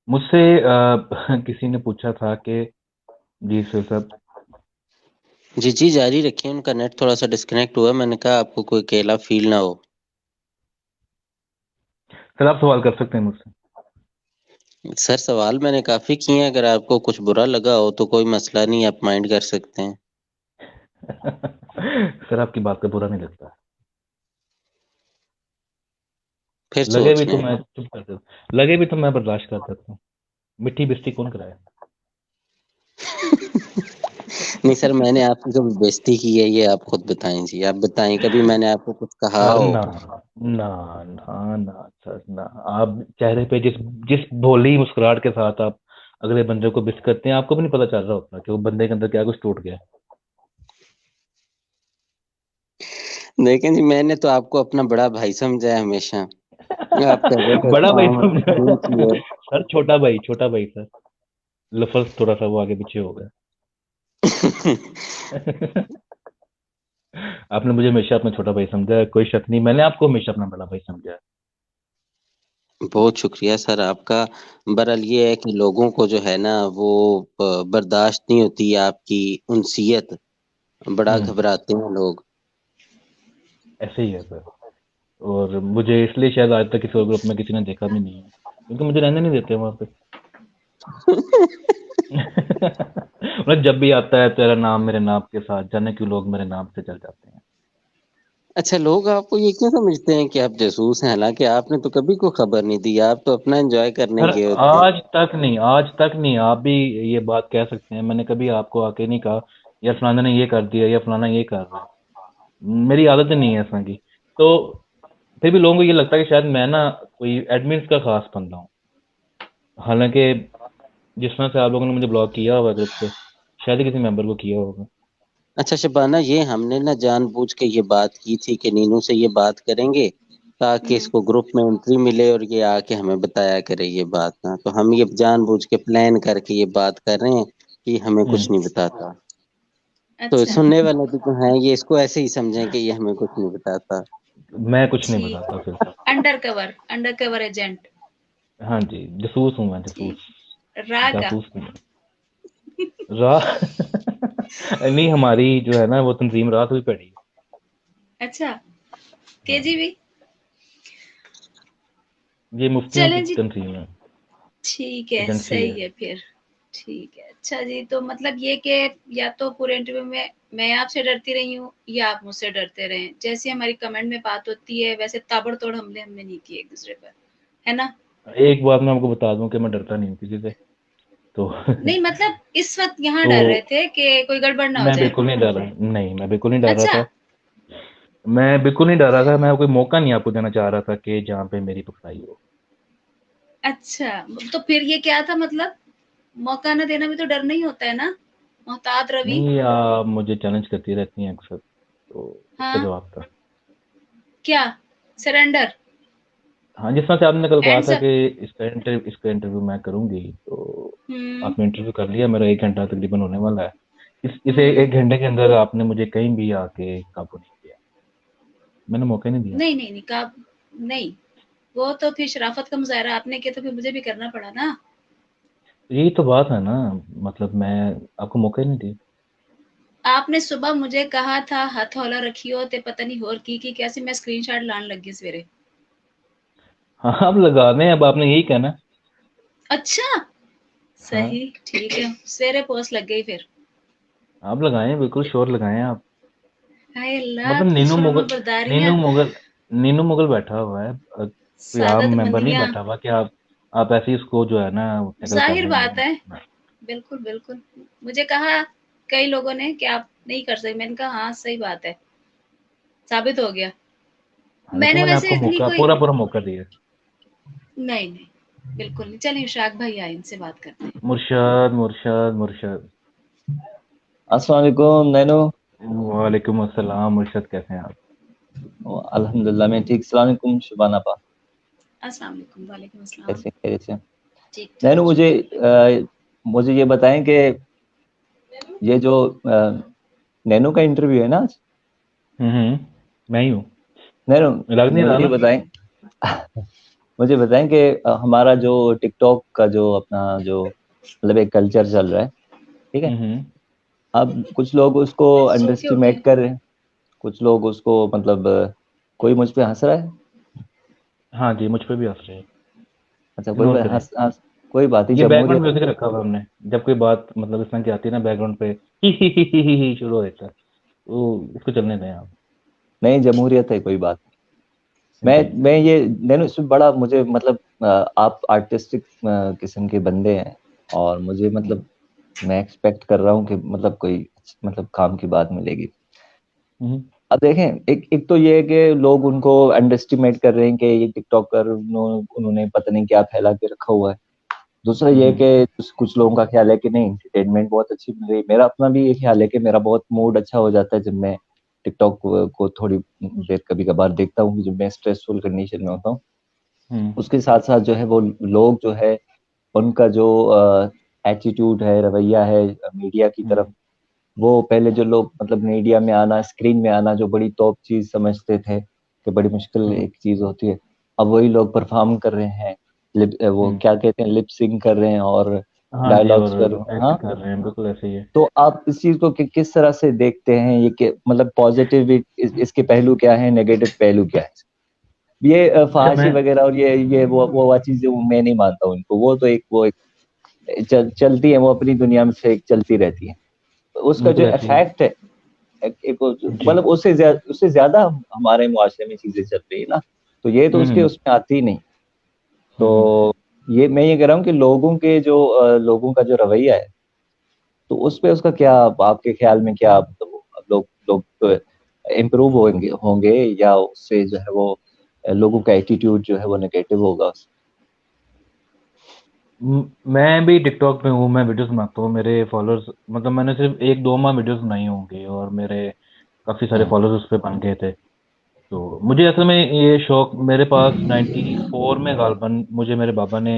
मुझसे किसी ने पूछा था कि जी सर साहब। जी जी जारी रखिए, उनका नेट थोड़ा सा डिस्कनेक्ट हुआ, मैंने कहा आपको कोई अकेला फील ना हो। सर आप सवाल कर सकते हैं मुझसे। सर सवाल मैंने काफी किए हैं, अगर आपको कुछ बुरा लगा हो तो कोई मसला नहीं, आप माइंड कर सकते हैं। सर आपकी बात का बुरा नहीं लगता। फिर लगे सोच भी तो लें। मैं चुप कर देता, लगे भी तो मैं बर्दाश्त कर देता हूँ। मिट्टी बिस्ती कौन कराया? नहीं सर, मैंने आपकी कभी बेइज्जती की है ये आप खुद बताएं जी, आप बताएं कभी मैंने आपको कुछ कहा हो? ना ना ना ना सर ना। आप चेहरे पे जिस जिस भोली मुस्कुराहट के साथ आप अगले बंदे को बिस करते हैं, आपको भी नहीं पता चल रहा होता कि वो बंदे के अंदर क्या कुछ टूट गया। देखें जी, मैंने तो आपको अपना बड़ा भाई समझा है हमेशा। आप कर रहे थे बड़ा भाई काम समझा दिन की ओर। सर, छोटा भाई सर, लफज थोड़ा सा वो आगे पीछे हो गया। आपने मुझे हमेशा अपना छोटा भाई समझा है, कोई शक नहीं, मैंने आपको हमेशा अपना बड़ा भाई समझा है। बहुत शुक्रिया सर आपका। बहरहाल ये है कि लोगों को जो है ना वो बर्दाश्त नहीं होती आपकी उनसियत, बड़ा घबराते हैं लोग। ऐसे ही है सर। और मुझे इसलिए शायद आज तक किसी और ग्रुप में किसी ने देखा भी नहीं है, क्योंकि मुझे रहने नहीं देते वहां पे। मतलब जब भी आता है तेरा नाम मेरे नाम के साथ, जाने क्यों लोग मेरे नाम से चल जाते हैं। अच्छा, लोग आपको ये क्यों समझते हैं कि आप जासूस हैं, हालांकि आपने तो कभी को खबर नहीं दी, आप तो अपना एंजॉय करने सर गए होते हैं। आज तक नहीं, आप भी ये बात कह सकते हैं, मैंने कभी आपको आके नहीं कहा या फलाना ने ये कर दिया या फलाना ये कर रहा है। मेरी आदत ही नहीं है ऐसा की। तो फिर भी लोगों को ये लगता है कि शायद मैं ना कोई एडमिन का खास बंदा हूँ, हालांकि जिस तरह से आप लोगों ने मुझे ब्लॉक किया हुआ ग्रुप से, शायद ही किसी मेंबर को किया होगा। अच्छा शबाना, ये हमने ना जानबूझ के ये बात की थी कि नीनू से ये बात करेंगे ताकि इसको ग्रुप में एंट्री मिले और ये आके हमें बताया करे ये बात ना, तो हम ये जानबूझ के प्लान करके ये बात कर रहे हैं कि हमें कुछ नहीं बताता। तो अच्छा, सुनने वाले भी तो हैं, ये इसको ऐसे ही समझें कि ये हमें कुछ नहीं बताता। मैं कुछ नहीं ठीक। बताता फिर। Under cover agent. हाँ जी, जासूस हूँ मैं, जासूस। ठीक। रा का। जासूस हूँ राह। नहीं, हमारी जो है ना वो तंजीम रात भी पड़ी है। अच्छा, हाँ, केजीबी। ये मुफ्तियों की चलें जी, तंजीम है, ठीक है, एजेंसी है। सही है फिर। ठीक है, अच्छा जी, तो मतलब ये कि या तो पूरे इंटरव्यू में मैं आपसे डरती रही हूँ या आप मुझसे डरते रहे। जैसे हमारी कमेंट में बात होती है वैसे ताबड़तोड़ हमने नहीं किए एक दूसरे पर, है ना? एक बात मैं आपको बता दूं कि मैं डरता नहीं हूँ किसी से, तो नहीं मतलब इस वक्त यहाँ तो डर रहे थे कि कोई गड़बड़ ना हो मैं जाए। बिल्कुल नहीं डर रहा, नहीं मैं बिल्कुल नहीं डर रहा अच्छा। था। मैं बिल्कुल नहीं डर रहा था, मैं कोई मौका नहीं आपको देना चाह रहा था कि जहाँ पे मेरी पकड़ाई हो। अच्छा, तो फिर ये क्या था मतलब? मौका ना देना भी तो डर नहीं होता है ना? मोहतात रवि। नहीं, आप मुझे चैलेंज करती रहती हैं अक्सर, तो इसका हाँ, जवाब था। क्या? सरेंडर। हाँ, जिस तरह से आपने कल कहा हैंड्स था अप। कि इसका इंटरव्यू मैं करूंगी, तो हम्म। आपने इंटरव्यू कर लिया, मेरा 1 घंटा तकरीबन होने वाला है। इसे हम्म। 1 घंटे के अंदर आपने मुझे कहीं भी आके काबू नहीं किया, मैंने मौका ही नहीं दिया। नहीं नहीं नहीं, का नहीं, वो तो फिर शराफत का मुजाहरा आपने किया तो फिर मुझे भी करना पड़ा ना। यही तो बात है ना, मतलब मैं आपको मौका ही नहीं दिया। आपने सुबह मुझे कहा था हथौला रखियो ते पता नहीं होर की कैसे मैं स्क्रीनशॉट लान लगी सवेरे। हाँ, आप लगा दें, अब आपने यही कहना है। अच्छा, हाँ, सही, ठीक है, सवेरे पोस्ट लग गई फिर। आप लगाएं, बिल्कुल श्योर लगाएं आप। हाय अल्लाह, मतलब तो फरमाबरदारियां। नीनू मुगल बैठा हुआ है, कोई आम सादत मेंबर नहीं मंदियां। बैठा हुआ कि आप ऐसे ही उसको जो है ना टैकल कर जाहिर रहे बात हैं। है। बिल्कुल बिल्कुल। मुझे कहा कई लोगों ने कि आप नहीं कर सकते, मैंने कहा हाँ सही बात है, साबित हो गया। हालांकि मैंने मैंने वैसे आपको इतनी मौका कोई पूरा पूरा मौका दिया। नहीं नहीं, बिल्कुल नहीं। चलिए इशराक भाई आए, इनसे बात करते हैं। मुर्शद मुर्शद मुर्शद। अस्सलाम वालेकुम नैनो। वालेकुम अस्सलाम मुर्शद, कैसे हैं आप? अल्हम्दुलिल्लाह मैं ठीक। अस्सलाम वालेकुम शुबाना पा, अस्सलाम वालेकुम। वालेकुम अस्सलाम। कैसे खैरियत से? ठीक नैनो ठाक। मुझे ये बताएं कि ये जो नैनो का इंटरव्यू है ना आज, मैं ही हूँ। नैनो लग नहीं रहा मुझे ना? बताएं मुझे बताएं कि हमारा जो टिकटॉक का जो अपना जो मतलब एक कल्चर चल रहा है, ठीक है? अब कुछ लोग उसको अंडर ओके ओके। एस्टिमेट कर रहे हैं, कुछ लोग उसको मतलब कोई मुझ पे हंस रहा है। हाँ जी, मुझ पे भी हंस रहे हैं। अच्छा, कोई इग्नोर करें। हंस हंस कोई बात नहीं, ये बैकग्राउंड जमहूरियत। म्यूजिक रखा हुआ हमने, जब कोई बात मतलब इस तरह की आती है ना बैकग्राउंड पे ही शुरू हो जाता है, तो इसको चलने दें आप। नहीं, जमहूरियत है, कोई बात। जी। मैं ये नहीं, इसमें बड़ा मुझे मतलब आप आर्टिस्टिक किस्म के बंदे हैं, और मुझे मतलब मैं एक्सपेक्ट कर रहा हूँ कि मतलब कोई मतलब काम की बात मिलेगी। अब देखें, एक तो ये है कि लोग उनको अंडरस्टिमेट कर रहे हैं कि ये टिकटॉकर उन्होंने पता नहीं क्या फैला के रखा हुआ है। दूसरा ये है कि कुछ लोगों का ख्याल है कि नहीं, एंटरटेनमेंट बहुत अच्छी मिल रही है। मेरा अपना भी ये ख्याल है कि मेरा बहुत मूड अच्छा हो जाता है जब मैं टिकटॉक को थोड़ी देर कभी कभार देखता हूँ, जब मैं स्ट्रेसफुल कंडीशन में होता हूँ। उसके साथ साथ जो है वो लोग जो है उनका जो एटीट्यूड है, रवैया है मीडिया की तरफ, वो पहले जो लोग मतलब मीडिया में आना, स्क्रीन में आना जो बड़ी टॉप चीज समझते थे कि बड़ी मुश्किल एक चीज होती है, अब वही लोग परफॉर्म कर रहे हैं, वो क्या कहते हैं, लिप सिंक कर रहे हैं और हाँ जी, डायलॉग्स और कर। एक्ट हाँ, कर रहे हैं, बिल्कुल ऐसे ही है। तो आप इस चीज को किस तरह से देखते हैं? ये कि मतलब पॉजिटिव इसके पहलू क्या है, नेगेटिव पहलू क्या है? ये अच्छा फहाशी मैं वगैरह और ये वो चीजें मैं नहीं मानता हूँ इनको। वो तो एक चलती है, वो अपनी दुनिया में से एक चलती रहती है। तो उसका जो बिल्कुल ऐसे ही है। इफेक्ट है जी। मतलब उससे ज्यादा हमारे मुआशरे में चीजें चल रही है ना, तो ये तो उसके उसमें आती ही नहीं। तो ये मैं ये कह रहा हूँ कि लोगों का जो रवैया है, तो उस पे उसका क्या, आपके ख्याल में क्या मतलब लोग लोग इम्प्रूव होंगे होंगे या उससे जो है वो लोगों का एटीट्यूड जो है वो नेगेटिव होगा? मैं भी टिकटॉक पे हूँ, मैं वीडियोस बनाता हूँ, मेरे फॉलोअर्स मतलब मैंने सिर्फ एक दो माह वीडियोस बनाई होंगी और मेरे काफ़ी सारे फॉलोअर्स उस पे बन गए थे। तो मुझे असल में ये शौक मेरे पास 94 में गालबन मुझे मेरे बाबा ने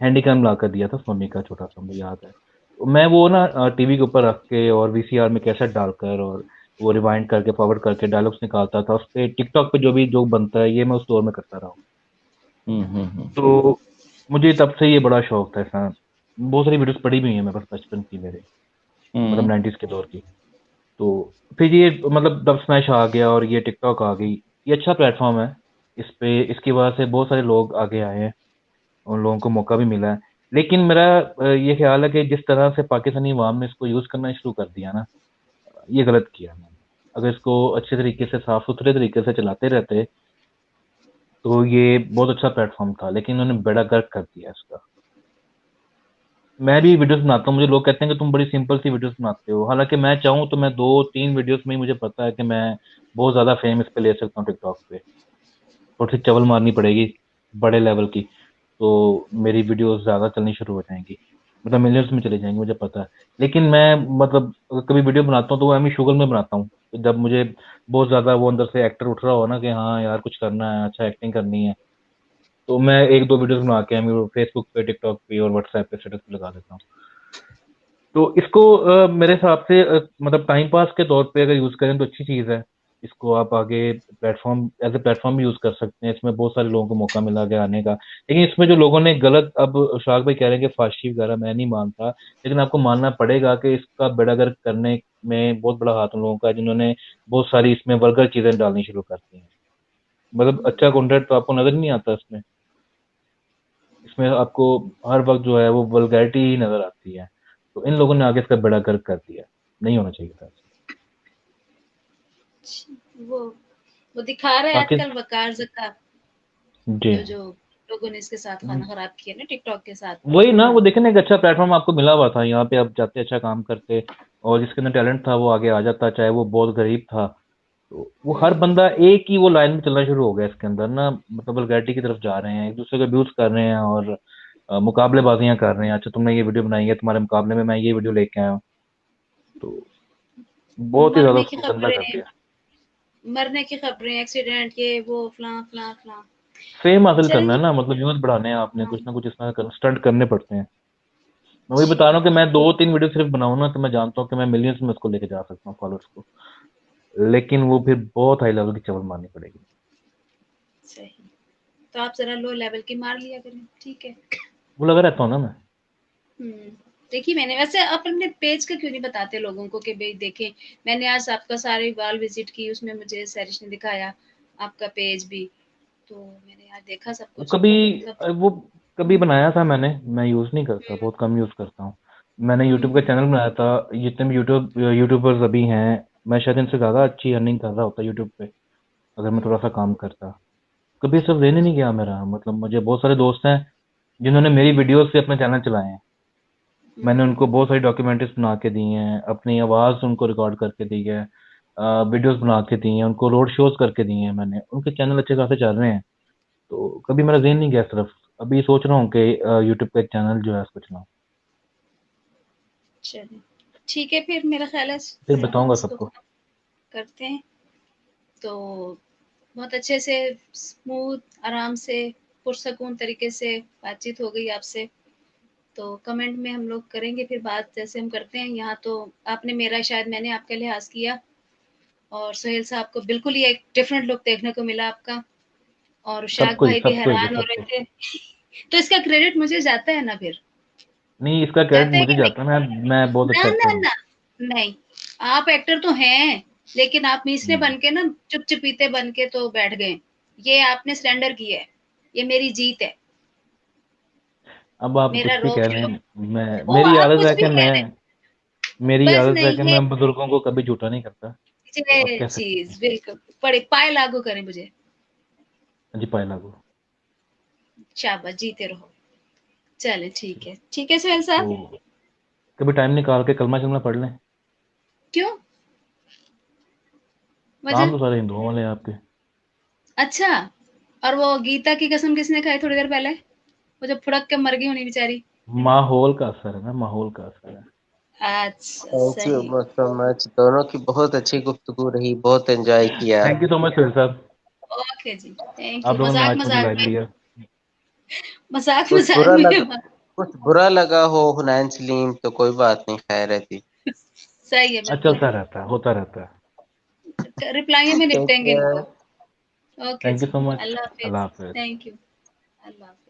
हैंडीकैम ला कर दिया था, सोनी का छोटा सा, मुझे याद है। तो मैं वो ना टीवी के ऊपर रख के और वीसीआर में कैसेट डालकर और वो रिवाइंड करके फॉरवर्ड करके डायलॉग्स निकालता था उस पे। टिकटॉक पे जो भी जोक बनता है ये मैं उस दौर में करता रहा हूँ। तो मुझे तब से ये बड़ा शौक था ऐसा। बहुत सारी वीडियोस पड़ी भी हुई हैं मेरे पास बचपन की, मेरे मतलब 90s के दौर की। तो फिर ये मतलब डब स्मैश आ गया और ये टिकटॉक आ गई। ये अच्छा प्लेटफॉर्म है, इस पे इसकी वजह से बहुत सारे लोग आगे आए हैं, उन लोगों को मौका भी मिला है। लेकिन मेरा ये ख्याल है कि जिस तरह से पाकिस्तानी अवाम ने इसको यूज़ करना शुरू कर दिया ना, ये गलत किया मैंने। अगर इसको अच्छे तरीके से साफ सुथरे तरीके से चलाते रहते तो ये बहुत अच्छा प्लेटफॉर्म था, लेकिन उन्होंने बेड़ा गर्क कर दिया इसका। मैं भी वीडियोस बनाता हूँ, मुझे लोग कहते हैं कि तुम बड़ी सिंपल सी वीडियोस बनाते हो, हालांकि मैं चाहूँ तो मैं 2-3 वीडियोस में ही मुझे पता है कि मैं बहुत ज़्यादा फेम इस पे ले सकता हूँ टिकटॉक पे। थोड़ी सी चवल मारनी पड़ेगी बड़े लेवल की, तो मेरी वीडियोस ज़्यादा चलनी शुरू हो जाएंगी, मतलब मिलियंस में चली जाएंगी, मुझे पता है। लेकिन मैं मतलब अगर कभी वीडियो बनाता हूँ तो वो एमी शुगल में बनाता हूँ, जब मुझे बहुत ज़्यादा वो अंदर से एक्टर उठ रहा हो ना कि हाँ यार कुछ करना है, अच्छा एक्टिंग करनी है, तो मैं एक दो वीडियोस बना के एमी फेसबुक पे, टिकटॉक पे और व्हाट्सएप पे स्टेटस पे लगा देता हूँ। तो इसको मेरे हिसाब से मतलब टाइम पास के तौर पे अगर यूज़ करें तो अच्छी चीज़ है। इसको आप आगे प्लेटफॉर्म एज ए प्लेटफॉर्म भी यूज़ कर सकते हैं, इसमें बहुत सारे लोगों को मौका मिला आगे आने का। लेकिन इसमें जो लोगों ने गलत, अब शाह भाई कह रहे हैं कि फाशी वगैरह, मैं नहीं मानता, लेकिन आपको मानना पड़ेगा कि इसका बेड़ागर्क करने में बहुत बड़ा हाथ उन लोगों का है जिन्होंने बहुत सारी इसमें वल्गर चीज़ें डालनी शुरू कर दी हैं। मतलब अच्छा कंटेंट तो आपको नज़र नहीं आता इसमें, इसमें आपको हर वक्त जो है वो वल्गैरिटी ही नज़र आती है। तो इन लोगों ने आगे इसका बेड़ा गर्क कर दिया, नहीं होना चाहिए था। वो वो दिखा रहे हैं पाकिस आजकल वकार ज़का, जी। जो लोगों ने इसके साथ खाना खराब किया ना टिकटॉक के साथ। वही ना, वो देखे ना, एक अच्छा प्लेटफॉर्म आपको मिला हुआ था, यहाँ पे आप जाते अच्छा काम करते और जिसके अंदर टैलेंट था वो आगे आ जाता, चाहे वो बहुत गरीब था। तो वो हर बंदा एक ही वो लाइन में चलना शुरू हो गया इसके अंदर ना, मतलब वल्गैरिटी की तरफ जा रहे हैं, एक दूसरे को अब्यूज कर रहे हैं और मुकाबलेबाजियां कर रहे हैं, अच्छा तुमने ये वीडियो बनाई है, तुम्हारे मुकाबले में मैं ये वीडियो लेके आया हूँ, तो बहुत ही ज्यादा मरने की उसको गंदा कर खबरें, दिया। मरने की खबरें, एक्सीडेंट, ये वो, फलां फलां फलां। फेम हासिल करना है चलिए। ना, मतलब व्यूज बढ़ाने हैं आपने, हाँ कुछ ना कुछ इसमें स्टंट करने पड़ते हैं। मैं वही बता रहा हूँ कि ठीक मैं है। 2-3 वीडियो सिर्फ बनाऊँ ना, तो मैं जानता हूँ कि मैं मिलियंस में उसको लेके जा सकता हूँ फॉलोअर्स को, लेकिन वो फिर बहुत हाई लेवल की चवल मारनी पड़ेगी। सही। तो आप जरा लो लेवल की मार लिया करें, ठीक है। वो लगा रहता हूँ ना मैं। देखिए मैंने, वैसे आप अपने पेज का क्यों नहीं बताते लोगों को कि भाई देखें, मैंने आज आपका सारे वाल विजिट की, उसमें मुझे सैरिश ने दिखाया आपका पेज भी, तो मैंने आज देखा सब वो कुछ कभी सब। वो कभी बनाया था मैंने, मैं यूज नहीं करता, बहुत कम यूज करता हूँ। मैंने यूट्यूब का हम्म, चैनल बनाया था, जितने भी यूट्यूबर्स अभी हैं, मैं शायद इनसे ज्यादा अच्छी अर्निंग कर रहा होता यूट्यूब पे, अगर मैं थोड़ा सा काम करता। कभी सिर्फ देने नहीं गया मेरा, मतलब मुझे बहुत सारे दोस्त हैं जिन्होंने मेरी वीडियोस से अपने चैनल चलाए हैं। मैंने उनको बहुत सारी डॉक्यूमेंट्रीज बना के दी हैं, अपनी आवाज़ उनको रिकॉर्ड करके दी है, वीडियोस बना के दी हैं, उनको रोड शोज करके दिए हैं मैंने, उनके चैनल अच्छे खासे चल रहे हैं। तो कभी मेरा ज़हन नहीं गया तरफ। अभी सोच रहा हूँ कि यूट्यूब पे एक चैनल जो है उसको चलाऊँ। चलिए ठीक है, फिर मेरा ख्याल है फिर फिर हम बताऊंगा इसको सबको। करते हैं, तो बहुत अच्छे से स्मूथ आराम से पुरसकून तरीके से बातचीत हो गई आपसे। तो कमेंट में हम लोग करेंगे फिर बात, जैसे हम करते हैं यहाँ। तो आपने मेरा, शायद मैंने आपका लिहाज किया, और सोहेल साहब को बिल्कुल ही एक डिफरेंट लुक देखने को मिला आपका, और शाक सबको ही भाई भी सबको ही हैरान हो सबको। रहे थे। तो इसका क्रेडिट मुझे जाता है ना फिर? नहीं, इसका क्रेडिट जाता है मुझे कि जाता है, मैं बहुत नहीं? अच्छा ना एक्टर ना हूँ। ना, नहीं। आप एक्टर तो हैं, लेकिन आप मीसने हम्म। बन के ना, चुप चुपीते बन के तो बैठ गए। ये आपने सरेंडर किया है, ये मेरी जीत है, अब आप मेरा कुछ भी रोब कह रहे शो। हैं, मैं ओ मेरी आप आदत कुछ है भी कि कह रहे हैं, मेरी बस आदत है नहीं कि है मैं बुजुर्गों को कभी झूठा नहीं करता, तो आप ये कह सकते चीज, हैं। बिल्कुल। बड़े पाए लागू करें मुझे। जी, पाए लागू। शाबाश, जीते रहो। चले ठीक है सोहेल साहब। तो कभी टाइम निकाल के कलमा चलमा पढ़ लें। क्यों? काम वजह? तो सारे हिंदुओं वाले हैं आपके। अच्छा, और वो गीता की कसम किसने खाई थोड़ी देर पहले, वो जब फुड़क के मर गई होनी बेचारी? माहौल का असर है ना, माहौल का असर है। अच्छा, थैंक यू सही। सो मच, दोनों की बहुत अच्छी गुफ्तगू रही, बहुत एंजॉय किया। Thank you so much Suhail साहब, ओके जी, थैंक यू। आप लोगों ने मजाक आज मुझे मजाक लाइव में, लिया। मजाक कुछ मजाक बुरा लगा, में। कुछ बुरा लगा हो हुनैन सलीम तो कोई बात नहीं, खैर रहती। सही है, बिल्कुल। चलता रहता है, होता रहता है। रिप्लाई में टेक निपटेंगे इनको। Care. Okay thank you ji, so much. Allah Allah हाफिज। हाफिज। Thank you. अल्लाह हाफिज।